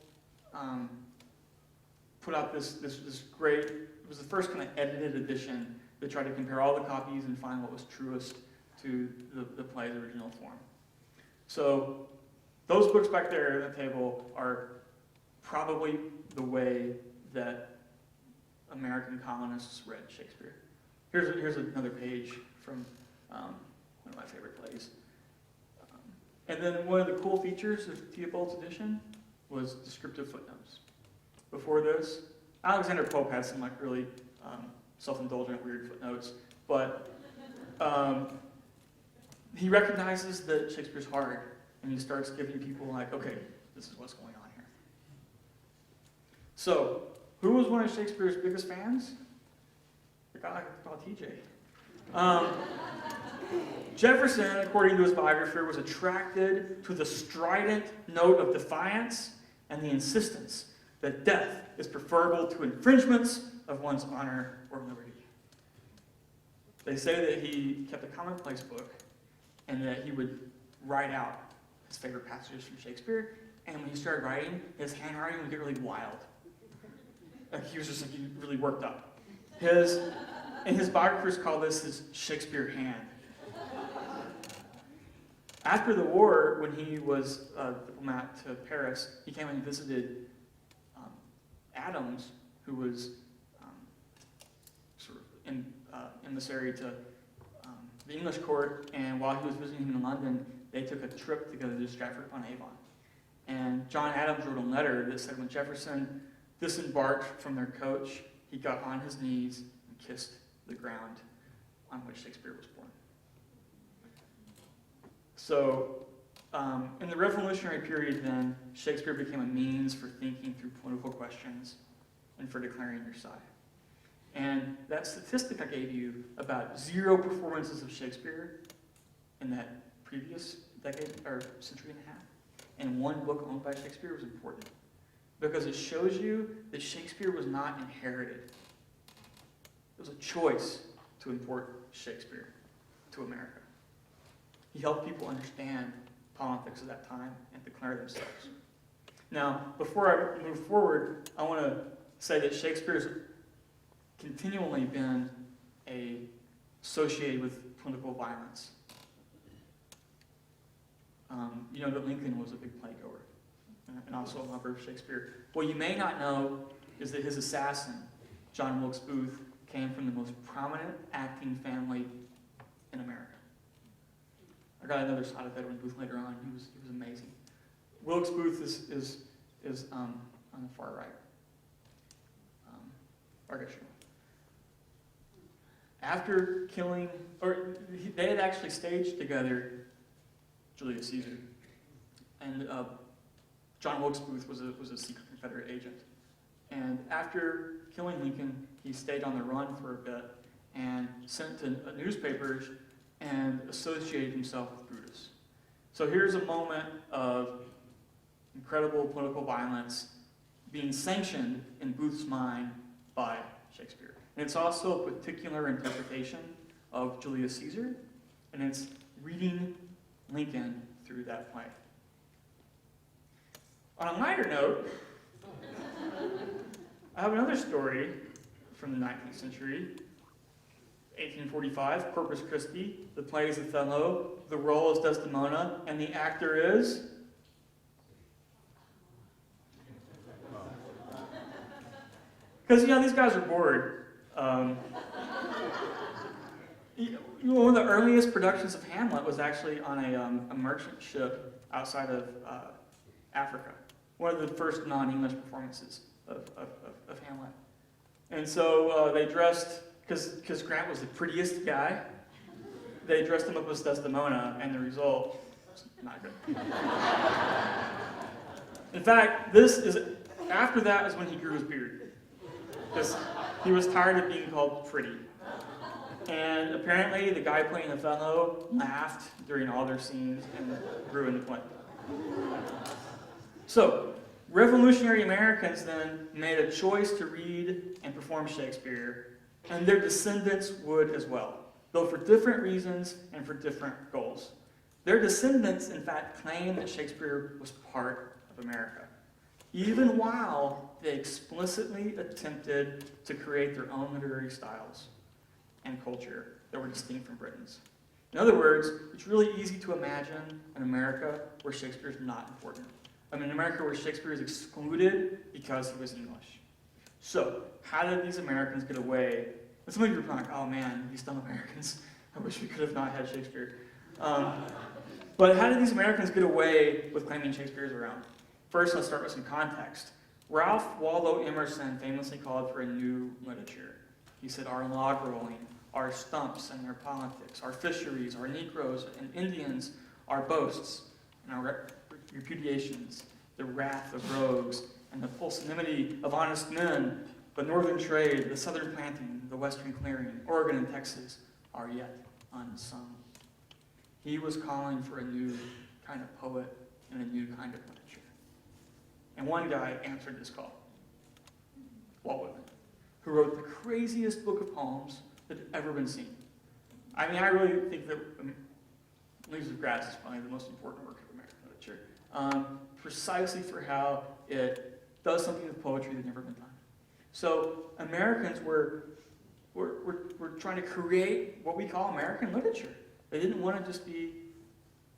put out this great, it was the first kind of edited edition that tried to compare all the copies and find what was truest to the play's original form. So those books back there at the table are probably the way that American colonists read Shakespeare. Here's another page from one of my favorite plays. And then one of the cool features of Theobald's edition was descriptive footnotes. Before this, Alexander Pope had some really self-indulgent, weird footnotes, but he recognizes that Shakespeare's hard, and he starts giving people okay, this is what's going on here. So, who was one of Shakespeare's biggest fans? A guy called TJ. Jefferson, according to his biographer, was attracted to the strident note of defiance and the insistence that death is preferable to infringements of one's honor or liberty. They say that he kept a commonplace book and that he would write out his favorite passages from Shakespeare, and when he started writing, his handwriting would get really wild. Like he was just like really worked up. And his biographers call this his Shakespeare hand. After the war, when he was a diplomat to Paris, he came and visited Adams, who was sort of emissary to the English court, and while he was visiting him in London, they took a trip together to Stratford-upon-Avon. And John Adams wrote a letter that said when Jefferson disembarked from their coach, he got on his knees and kissed the ground on which Shakespeare was born. So, in the Revolutionary period then, Shakespeare became a means for thinking through political questions and for declaring your side. And that statistic I gave you about 0 performances of Shakespeare in that previous decade or century and a half, and 1 book owned by Shakespeare was important. Because it shows you that Shakespeare was not inherited. It was a choice to import Shakespeare to America. He helped people understand politics at that time and declare themselves. Now, before I move forward, I want to say that Shakespeare's continually been associated with political violence. You know that Lincoln was a big playgoer, and also a lover of Shakespeare. What you may not know is that his assassin, John Wilkes Booth, came from the most prominent acting family in America. I got another shot at Edwin Booth later on. He was amazing. Wilkes Booth is on the far right. After killing, they had actually staged together Julius Caesar, and John Wilkes Booth was a secret Confederate agent. And after killing Lincoln, he stayed on the run for a bit and sent to newspapers and associated himself with Brutus. So here's a moment of incredible political violence being sanctioned in Booth's mind by Shakespeare. And it's also a particular interpretation of Julius Caesar, and it's reading Lincoln through that play. On a lighter note, I have another story from the 19th century. 1845, Corpus Christi, the play is Othello, the role is Desdemona, and the actor is? Because, these guys are bored. One of the earliest productions of Hamlet was actually on a merchant ship outside of Africa. One of the first non-English performances of Hamlet. And so they dressed, because Grant was the prettiest guy, they dressed him up as Desdemona, and the result was not good. In fact, after that is when he grew his beard. Because he was tired of being called pretty. And apparently the guy playing Othello laughed during all their scenes and ruined the play. So, revolutionary Americans then made a choice to read and perform Shakespeare, and their descendants would as well, though for different reasons and for different goals. Their descendants, in fact, claim that Shakespeare was part of America, even while they explicitly attempted to create their own literary styles and culture that were distinct from Britain's. In other words, it's really easy to imagine an America where Shakespeare is not important. An America where Shakespeare is excluded because he was English. So, how did these Americans get away? And some of you are like, oh man, these dumb Americans. I wish we could have not had Shakespeare. But how did these Americans get away with claiming Shakespeare is around? First, let's start with some context. Ralph Waldo Emerson famously called for a new literature. He said, our log rolling, our stumps and their politics, our fisheries, our Negroes and Indians, our boasts, and our repudiations, the wrath of rogues, and the pusillanimity of honest men, the northern trade, the southern planting, the western clearing, Oregon and Texas, are yet unsung. He was calling for a new kind of poet and a new kind of literature. And one guy answered this call, Walt Whitman, who wrote the craziest book of poems that had ever been seen. I mean, I really think that Leaves of Grass is probably the most important work of American literature, precisely for how it does something with poetry that had never been done. So Americans were trying to create what we call American literature. They didn't want to just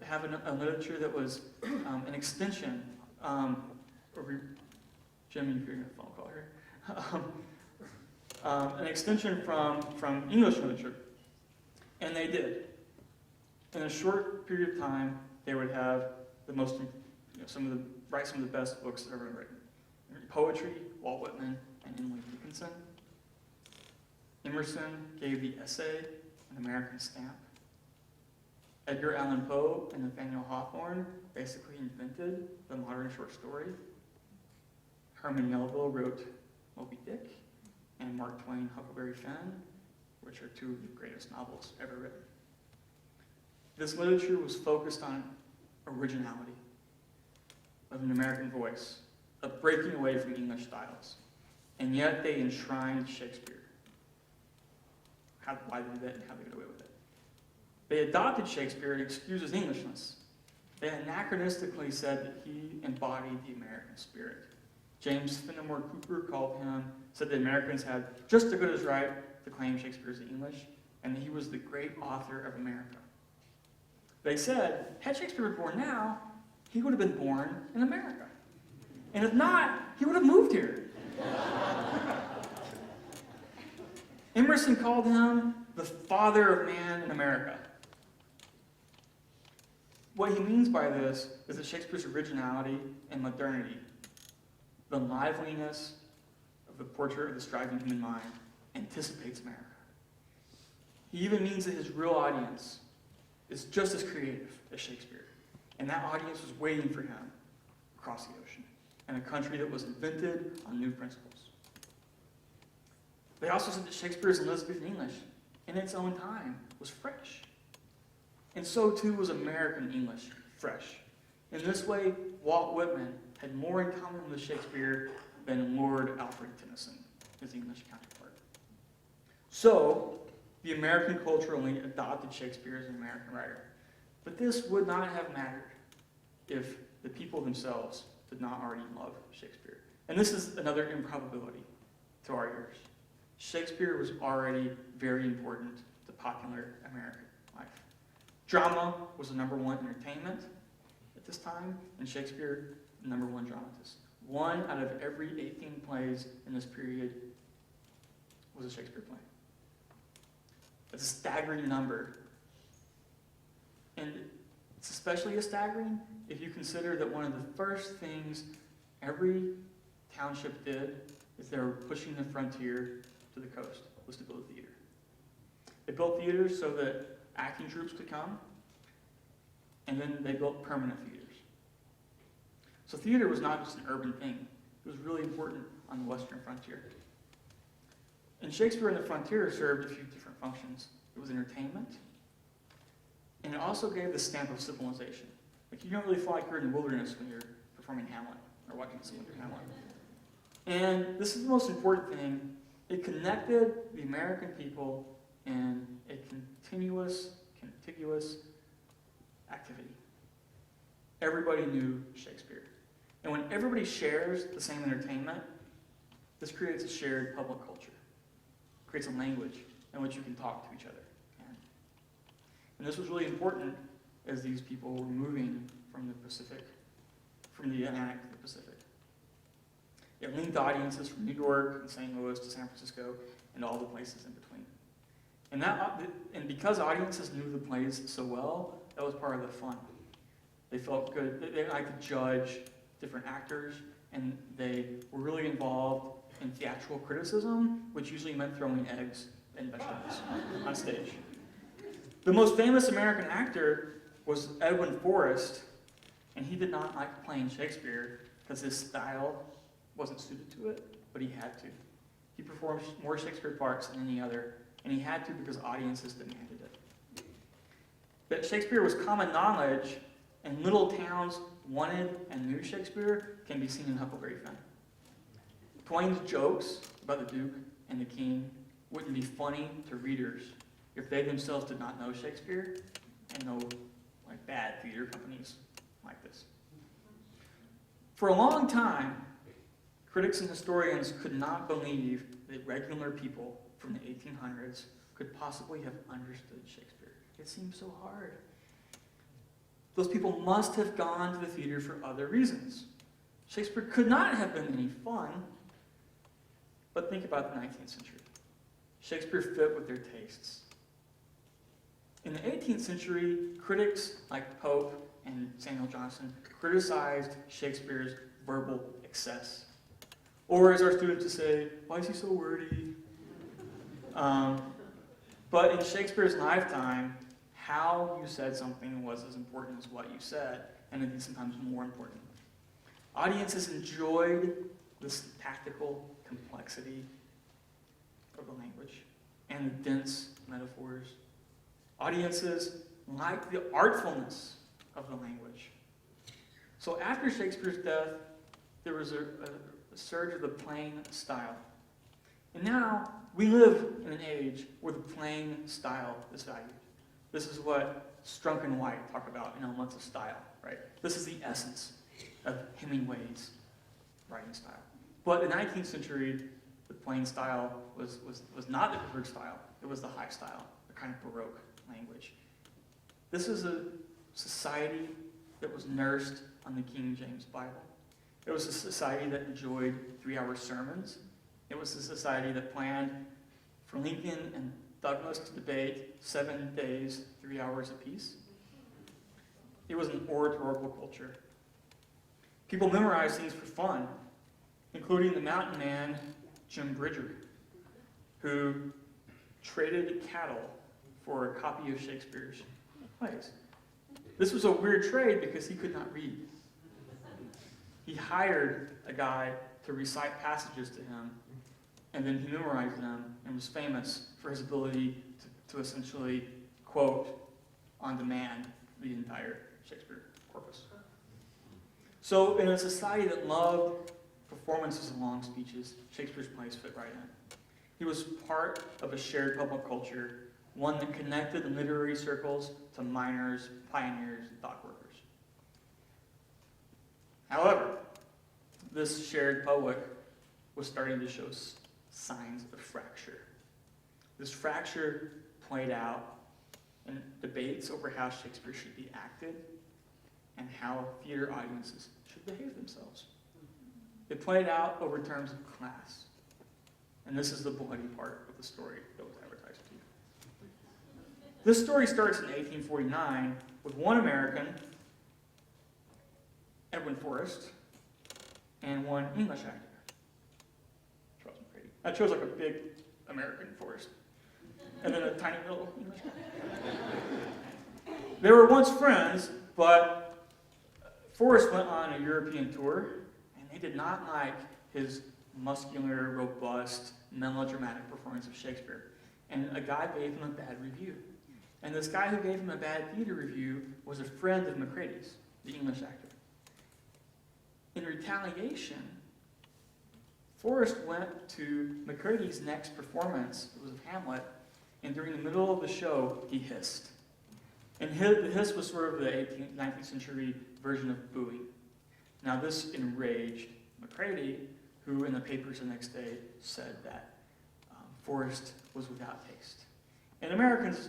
have a literature that was an extension. Jimmy, if you're going to phone call here. An extension from English literature. And they did. In a short period of time, they would have write some of the best books that ever been written. Poetry, Walt Whitman, and Emily Dickinson. Emerson gave the essay an American stamp. Edgar Allan Poe and Nathaniel Hawthorne basically invented the modern short story. Herman Melville wrote Moby Dick, and Mark Twain, Huckleberry Finn, which are two of the greatest novels ever written. This literature was focused on originality, of an American voice, of breaking away from English styles, and yet they enshrined Shakespeare. Why they did that and how they got away with it. They adopted Shakespeare and excused his Englishness. They anachronistically said that he embodied the American spirit. James Fenimore Cooper said that Americans had just as good as right to claim Shakespeare as English, and that he was the great author of America. They said, had Shakespeare been born now, he would have been born in America. And if not, he would have moved here. Emerson called him the father of man in America. What he means by this is that Shakespeare's originality and modernity, the liveliness of the portrait of the striving human mind, anticipates America. He even means that his real audience is just as creative as Shakespeare. And that audience was waiting for him across the ocean, in a country that was invented on new principles. They also said that Shakespeare's Elizabethan English, in its own time, was fresh. And so too was American English fresh. In this way, Walt Whitman had more in common with Shakespeare than Lord Alfred Tennyson, his English counterpart. So, the American cultural elite adopted Shakespeare as an American writer. But this would not have mattered if the people themselves did not already love Shakespeare. And this is another improbability to our ears. Shakespeare was already very important to popular American life. Drama was the #1 entertainment at this time, and Shakespeare, the #1 dramatist. 1 out of every 18 plays in this period was a Shakespeare play. That's a staggering number. And it's especially staggering if you consider that one of the first things every township did is they were pushing the frontier to the coast, was to build a theater. They built theaters so that acting troops could come, and then they built permanent theaters. So theater was not just an urban thing. It was really important on the western frontier. And Shakespeare on the frontier served a few different functions. It was entertainment, and it also gave the stamp of civilization. Like, you don't really feel like you're in the wilderness when you're performing Hamlet or watching someone do Hamlet. And this is the most important thing. It connected the American people in a contiguous activity. Everybody knew Shakespeare. And when everybody shares the same entertainment, this creates a shared public culture. It creates a language in which you can talk to each other. And this was really important as these people were moving from the Atlantic to the Pacific. It linked audiences from New York and St. Louis to San Francisco and all the places in between. And because audiences knew the plays so well, that was part of the fun. They felt good. They liked to judge different actors, and they were really involved in theatrical criticism, which usually meant throwing eggs and vegetables on stage. The most famous American actor was Edwin Forrest, and he did not like playing Shakespeare because his style wasn't suited to it, but he had to. He performed more Shakespeare parts than any other and he had to because audiences demanded it. That Shakespeare was common knowledge, and little towns wanted and knew Shakespeare can be seen in Huckleberry Finn. Twain's jokes about the Duke and the King wouldn't be funny to readers if they themselves did not know Shakespeare and know like bad theater companies like this. For a long time, critics and historians could not believe that regular people from the 1800s could possibly have understood Shakespeare. It seemed so hard. Those people must have gone to the theater for other reasons. Shakespeare could not have been any fun. But think about the 19th century. Shakespeare fit with their tastes. In the 18th century, critics like Pope and Samuel Johnson criticized Shakespeare's verbal excess. Or as our students would say, why is he so wordy? But in Shakespeare's lifetime, how you said something was as important as what you said, and indeed sometimes more important. Audiences enjoyed this tactical complexity of the language and the dense metaphors. Audiences liked the artfulness of the language. So after Shakespeare's death, there was a surge of the plain style. And now we live in an age where the plain style is valued. This is what Strunk and White talk about in Elements of Style, right? This is the essence of Hemingway's writing style. But in the 19th century, the plain style was not the preferred style. It was the high style, the kind of Baroque language. This is a society that was nursed on the King James Bible. It was a society that enjoyed 3-hour sermons. It was a society that planned for Lincoln and Douglas to debate 7 days, 3 hours apiece. It was an oratorical culture. People memorized things for fun, including the mountain man, Jim Bridger, who traded cattle for a copy of Shakespeare's plays. This was a weird trade because he could not read. He hired a guy to recite passages to him, and then he memorized them and was famous for his ability to essentially quote on demand the entire Shakespeare corpus. So in a society that loved performances and long speeches, Shakespeare's plays fit right in. He was part of a shared public culture, one that connected the literary circles to miners, pioneers, and dock workers. However, this shared public was starting to show signs of fracture. This fracture played out in debates over how Shakespeare should be acted and how theater audiences should behave themselves. It played out over terms of class. And this is the bloody part of the story that was advertised to you. This story starts in 1849 with one American, Edwin Forrest, and one English actor, Charles McCready. I chose like a big American Forrest, and then a tiny little English guy. They were once friends, but Forrest went on a European tour, and they did not like his muscular, robust, melodramatic performance of Shakespeare. And a guy gave him a bad review. And this guy who gave him a bad theater review was a friend of Macready's, the English actor. In retaliation, Forrest went to Macready's next performance, it was of Hamlet, and during the middle of the show, he hissed. And the hiss was sort of the 19th century version of booing. Now this enraged Macready, who in the papers the next day said that Forrest was without taste. And Americans,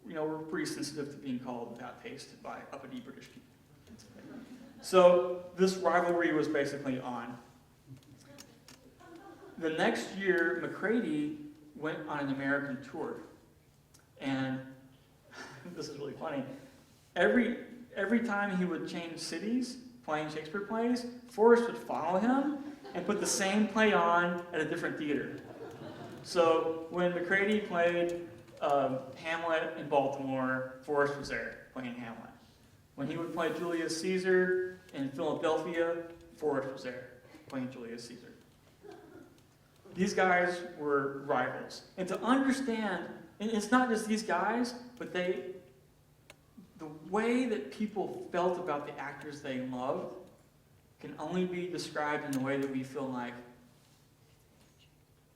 were pretty sensitive to being called without taste by uppity British people. So this rivalry was basically on. The next year, Macready went on an American tour. And this is really funny. Every time he would change cities, playing Shakespeare plays, Forrest would follow him and put the same play on at a different theater. So when Macready played Hamlet in Baltimore, Forrest was there playing Hamlet. When he would play Julius Caesar in Philadelphia, Forrest was there playing Julius Caesar. these guys were rivals. And to understand, and it's not just these guys, but the way that people felt about the actors they loved can only be described in the way that we feel like,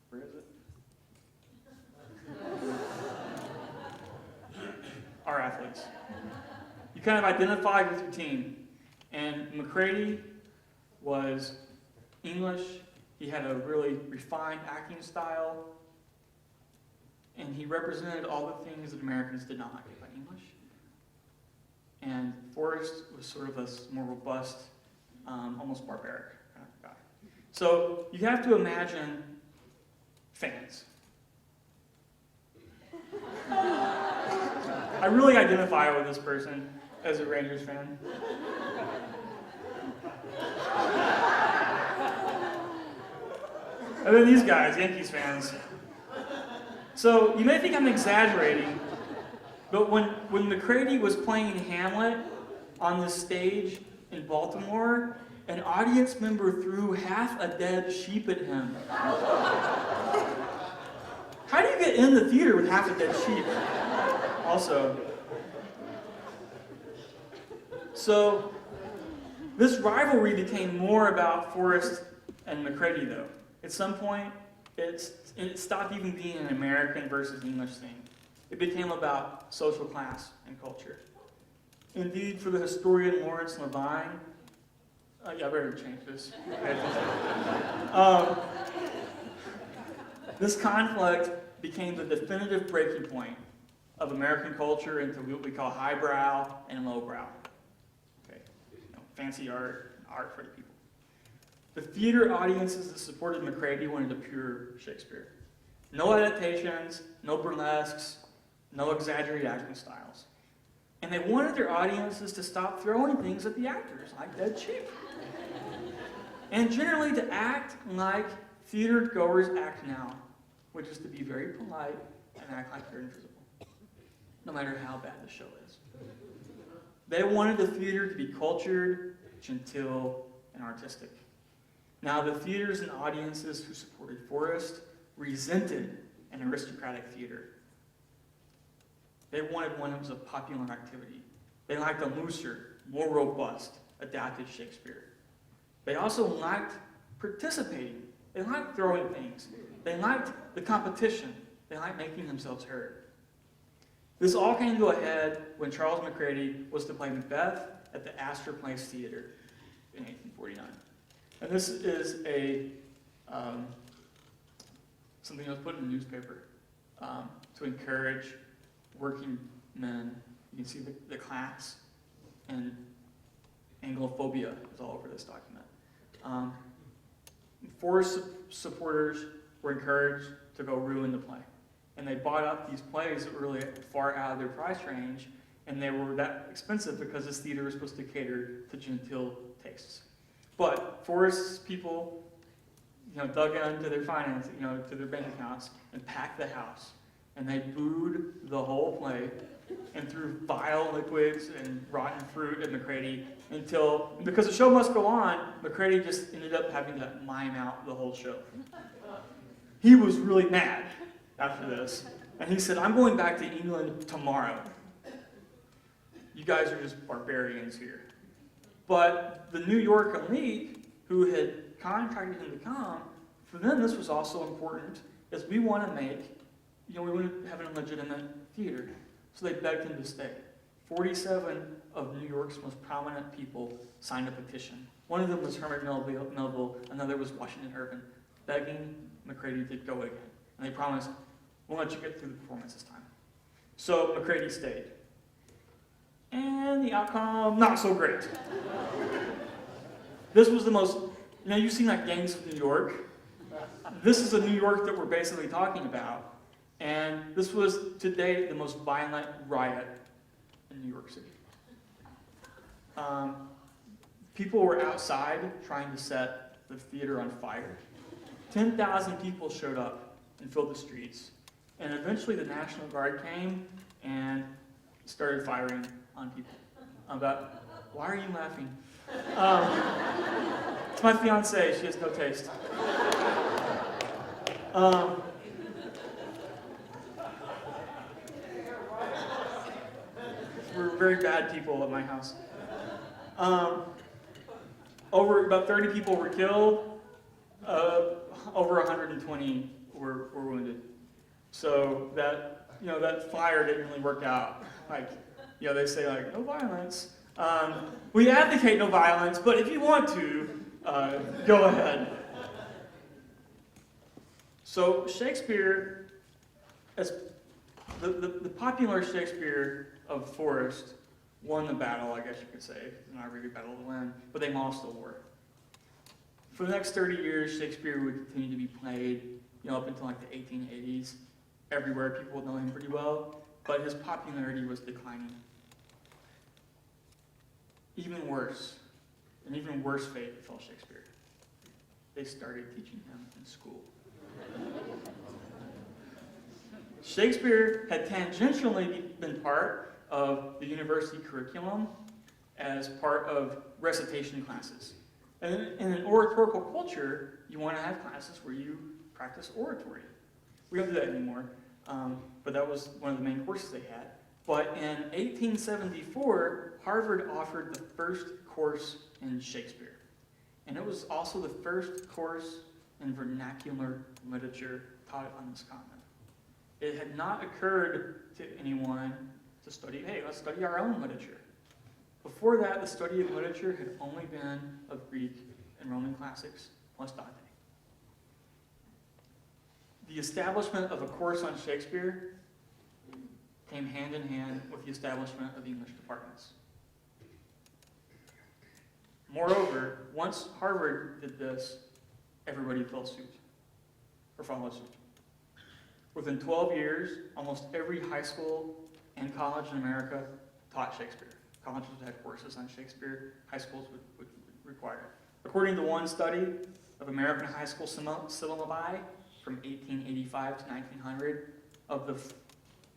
where is it? Our athletes. You kind of identified with your team. And McCready was English. He had a really refined acting style. And he represented all the things that Americans did not like about English. And Forrest was sort of a more robust, almost barbaric kind of guy. So you have to imagine fans. I really identify with this person as a Rangers fan. And then these guys, Yankees fans. So you may think I'm exaggerating, but when McCready was playing Hamlet on the stage in Baltimore, an audience member threw half a dead sheep at him. How do you get in the theater with half a dead sheep? Also. So this rivalry became more about Forrest and McCready, though. At some point, it stopped even being an American versus English thing. It became about social class and culture. Indeed, for the historian Lawrence Levine, I better change this. This conflict became the definitive breaking point of American culture into what we call highbrow and lowbrow. Okay, fancy art for the people. The theater audiences that supported McCready wanted a pure Shakespeare. No adaptations, no burlesques, no exaggerated acting styles. And they wanted their audiences to stop throwing things at the actors, like dead sheep. And generally to act like theater goers act now, which is to be very polite and act like they're invisible, no matter how bad the show is. They wanted the theater to be cultured, genteel, and artistic. Now, the theaters and audiences who supported Forrest resented an aristocratic theater. They wanted one that was a popular activity. They liked a looser, more robust, adapted Shakespeare. They also liked participating. They liked throwing things. They liked the competition. They liked making themselves heard. This all came to a head when Charles McCready was to play Macbeth at the Astor Place Theater in 1849. And this is something that was put in the newspaper to encourage working men. You can see the class, and Anglophobia is all over this document. Forrest supporters were encouraged to go ruin the play. And they bought up these plays that were really far out of their price range, and they were that expensive because this theater was supposed to cater to genteel tastes. But Forrest's people, dug into their finances, to their bank accounts, and packed the house. And they booed the whole play and threw vile liquids and rotten fruit at McCready because the show must go on, McCready just ended up having to mime out the whole show. He was really mad after this. And he said, "I'm going back to England tomorrow. You guys are just barbarians here." But the New York elite, who had contracted him to come, for them this was also important, as we want to make, we want to have a legitimate theater. So they begged him to stay. 47 of New York's most prominent people signed a petition. One of them was Herman Melville, another was Washington Irving, begging McCready to go again. And they promised, "We'll let you get through the performance this time." So McCready stayed. And the outcome, not so great. This was the most, you've seen like Gangs of New York. This is a New York that we're basically talking about. And this was, to date, the most violent riot in New York City. People were outside trying to set the theater on fire. 10,000 people showed up and filled the streets. And eventually the National Guard came and started firing on people. Why are you laughing? It's my fiancée, she has no taste. We're very bad people at my house. Over about 30 people were killed. Over 120 were wounded. So that fire didn't really work out. Like, they say like no violence. We advocate no violence, but if you want to, go ahead. So Shakespeare, as the popular Shakespeare of Forest, won the battle, I guess you could say. It's not really a battle to win, but they lost the war. For the next 30 years, Shakespeare would continue to be played, up until like the 1880s. Everywhere people would know him pretty well, but his popularity was declining. An even worse fate befell Shakespeare. They started teaching him in school. Shakespeare had tangentially been part of the university curriculum as part of recitation classes. And in an oratorical culture, you want to have classes where you practice oratory. We don't do that anymore, but that was one of the main courses they had. But in 1874, Harvard offered the first course in Shakespeare. And it was also the first course in vernacular literature taught on this continent. It had not occurred to anyone to study, hey, let's study our own literature. Before that, the study of literature had only been of Greek and Roman classics, plus Doty. The establishment of a course on Shakespeare came hand in hand with the establishment of English departments. Moreover, once Harvard did this, everybody followed suit. Within 12 years, almost every high school and college in America taught Shakespeare. Colleges had courses on Shakespeare. High schools would require it. According to one study of American high school syllabi from 1885 to 1900, of the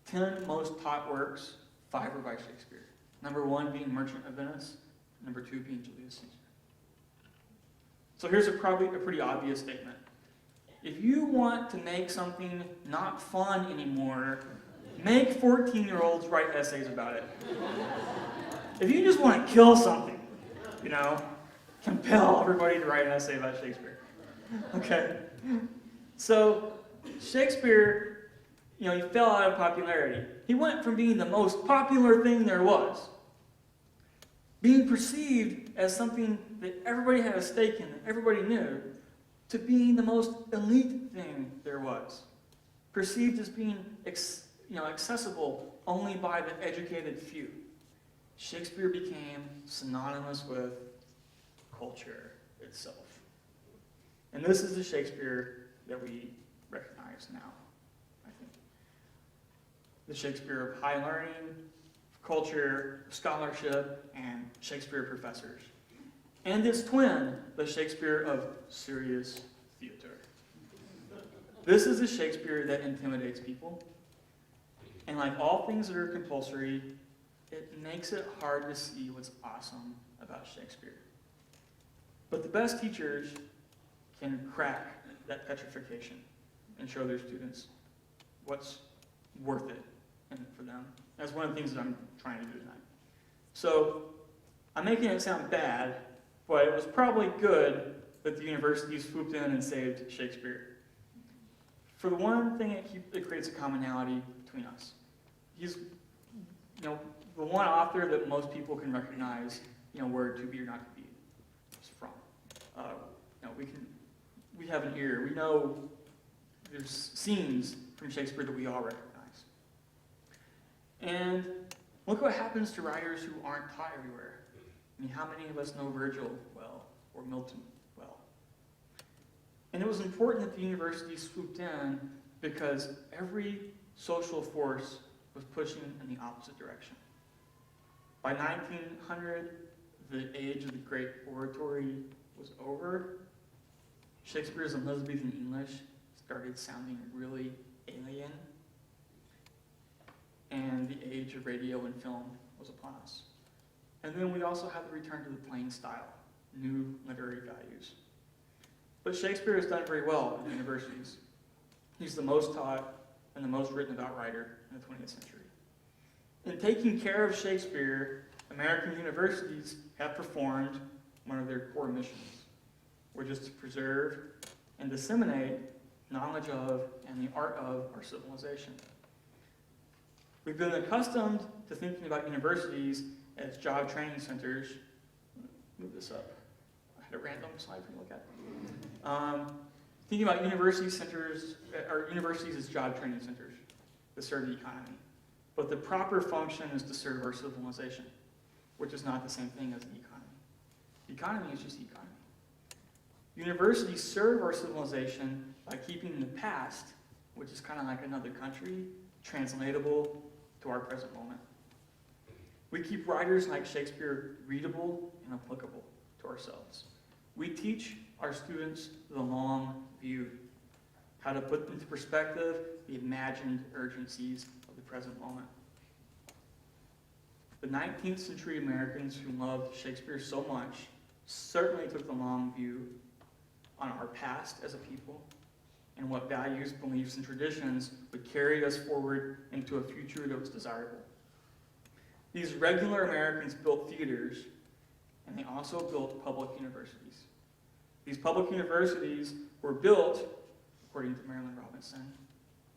10 most taught works, 5 were by Shakespeare. Number 1 being Merchant of Venice, number 2 being Julius Caesar. So here's probably a pretty obvious statement. If you want to make something not fun anymore, make 14-year-olds write essays about it. If you just want to kill something, compel everybody to write an essay about Shakespeare. Okay? So Shakespeare, he fell out of popularity. He went from being the most popular thing there was, being perceived as something that everybody had a stake in, that everybody knew, to being the most elite thing there was, perceived as being accessible only by the educated few. Shakespeare became synonymous with culture itself. And this is the Shakespeare that we recognize now, I think. The Shakespeare of high learning, culture, scholarship, and Shakespeare professors. And its twin, the Shakespeare of serious theater. This is a Shakespeare that intimidates people. And like all things that are compulsory, it makes it hard to see what's awesome about Shakespeare. But the best teachers can crack that petrification and show their students what's worth it for them. That's one of the things that I'm trying to do tonight. So I'm making it sound bad, but it was probably good that the university swooped in and saved Shakespeare. For the one thing, it creates a commonality between us. He's, the one author that most people can recognize, where to be or not to be is from. We have an ear. We know there's scenes from Shakespeare that we all recognize. And look what happens to writers who aren't taught everywhere. How many of us know Virgil well, or Milton well? And it was important that the university swooped in because every social force was pushing in the opposite direction. By 1900, the age of the great oratory was over. Shakespeare's Elizabethan English started sounding really alien. And the age of radio and film was upon us. And then we also have the return to the plain style, new literary values. But Shakespeare has done very well in universities. He's the most taught and the most written about writer in the 20th century. In taking care of Shakespeare, American universities have performed one of their core missions, which is to preserve and disseminate knowledge of and the art of our civilization. We've been accustomed to thinking about universities as job training centers. Move this up. I had a random slide for you to look at. Thinking about universities as job training centers that serve the economy. But the proper function is to serve our civilization, which is not the same thing as the economy. The economy is just the economy. Universities serve our civilization by keeping the past, which is kind of like another country, translatable to our present moment. We keep writers like Shakespeare readable and applicable to ourselves. We teach our students the long view, how to put into perspective the imagined urgencies of the present moment. The 19th century Americans who loved Shakespeare so much certainly took the long view on our past as a people and what values, beliefs, and traditions would carry us forward into a future that was desirable. These regular Americans built theaters, and they also built public universities. These public universities were built, according to Marilyn Robinson,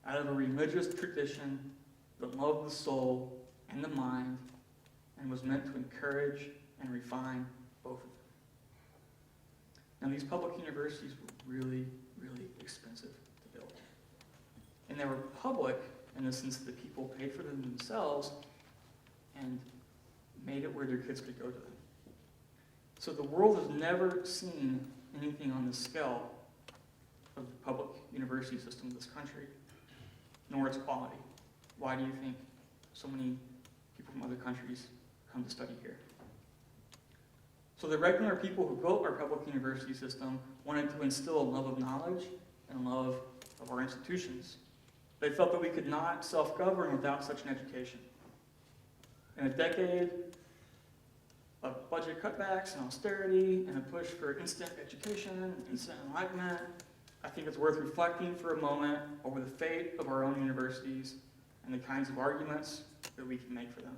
out of a religious tradition that loved the soul and the mind and was meant to encourage and refine both of them. Now, these public universities were really, really expensive to build. And they were public in the sense that the people paid for them themselves and made it where their kids could go to them. So the world has never seen anything on the scale of the public university system of this country, nor its quality. Why do you think so many people from other countries come to study here? So the regular people who built our public university system wanted to instill a love of knowledge and love of our institutions. They felt that we could not self-govern without such an education. In a decade of budget cutbacks and austerity and a push for instant education, instant enlightenment, I think it's worth reflecting for a moment over the fate of our own universities and the kinds of arguments that we can make for them.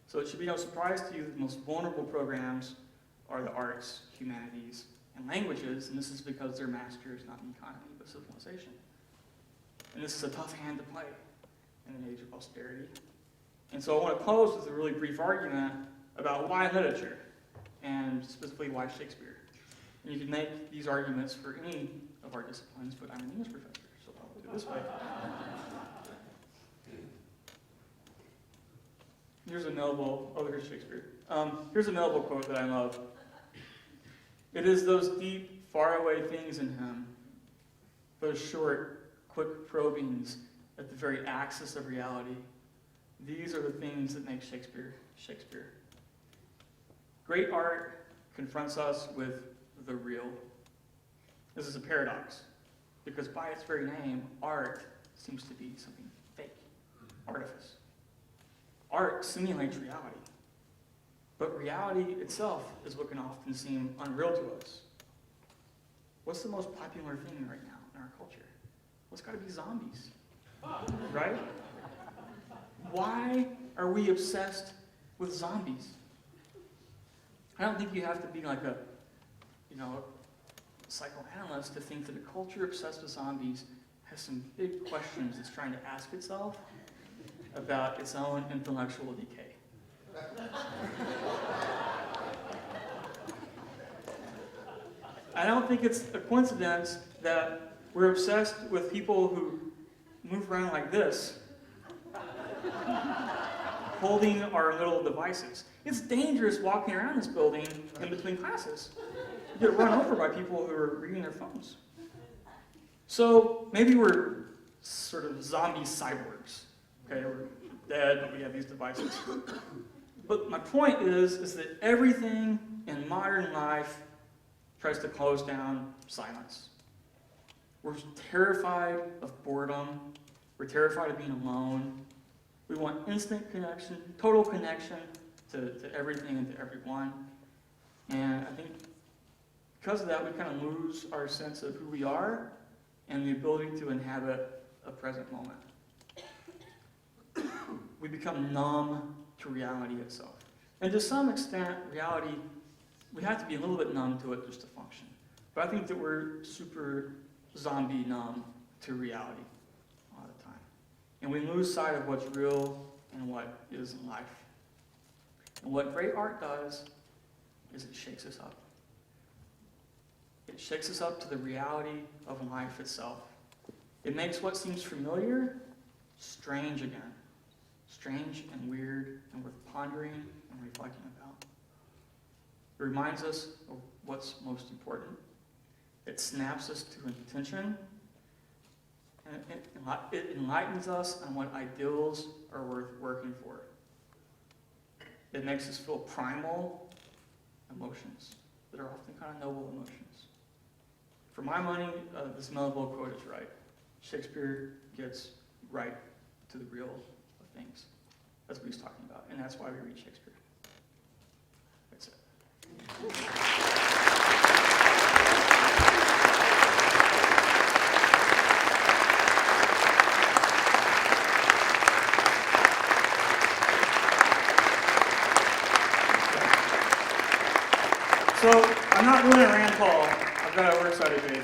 So it should be no surprise to you that the most vulnerable programs are the arts, humanities, and languages, and this is because they're masters not in economy but civilization. And this is a tough hand to play in an age of austerity. And so I want to close with a really brief argument about why literature, and specifically why Shakespeare. And you can make these arguments for any of our disciplines, but I'm an English professor, so I'll do it this way. Here's a notable, here's Shakespeare. Here's a notable quote that I love. It is those deep, faraway things in him, those short, quick probings at the very axis of reality. These are the things that make Shakespeare, Shakespeare. Great art confronts us with the real. This is a paradox, because by its very name, art seems to be something fake, artifice. Art simulates reality, but reality itself is what can often seem unreal to us. What's the most popular thing right now in our culture? Well, it's got to be zombies, right? Why are we obsessed with zombies? I don't think you have to be like a psychoanalyst to think that a culture obsessed with zombies has some big questions it's trying to ask itself about its own intellectual decay. I don't think it's a coincidence that we're obsessed with people who move around like this, holding our little devices. It's dangerous walking around this building in between classes. You get run over by people who are reading their phones. So maybe we're sort of zombie cyborgs. Okay, we're dead, but we have these devices. But my point is that everything in modern life tries to close down silence. We're terrified of boredom. We're terrified of being alone. We want instant connection, total connection to everything and to everyone. And I think because of that, we kind of lose our sense of who we are and the ability to inhabit a present moment. We become numb to reality itself. And to some extent, reality, we have to be a little bit numb to it just to function. But I think that we're super zombie numb to reality all the time. And we lose sight of what's real and what is life. And what great art does is it shakes us up. It shakes us up to the reality of life itself. It makes what seems familiar strange again. Strange and weird and worth pondering and reflecting about. It reminds us of what's most important. It snaps us to attention. And it enlightens us on what ideals are worth working for. It makes us feel primal emotions that are often kind of noble emotions. For my money, this Melville quote is right. Shakespeare gets right to the real of things. That's what he's talking about, and that's why we read Shakespeare. That's it. So, I'm not doing a rant call. I've got a works cited page.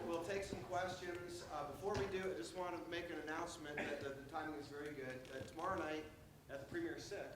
We'll take some questions. Before we do, I just want to make an announcement that the timing is very good. Tomorrow night at the Premier 6,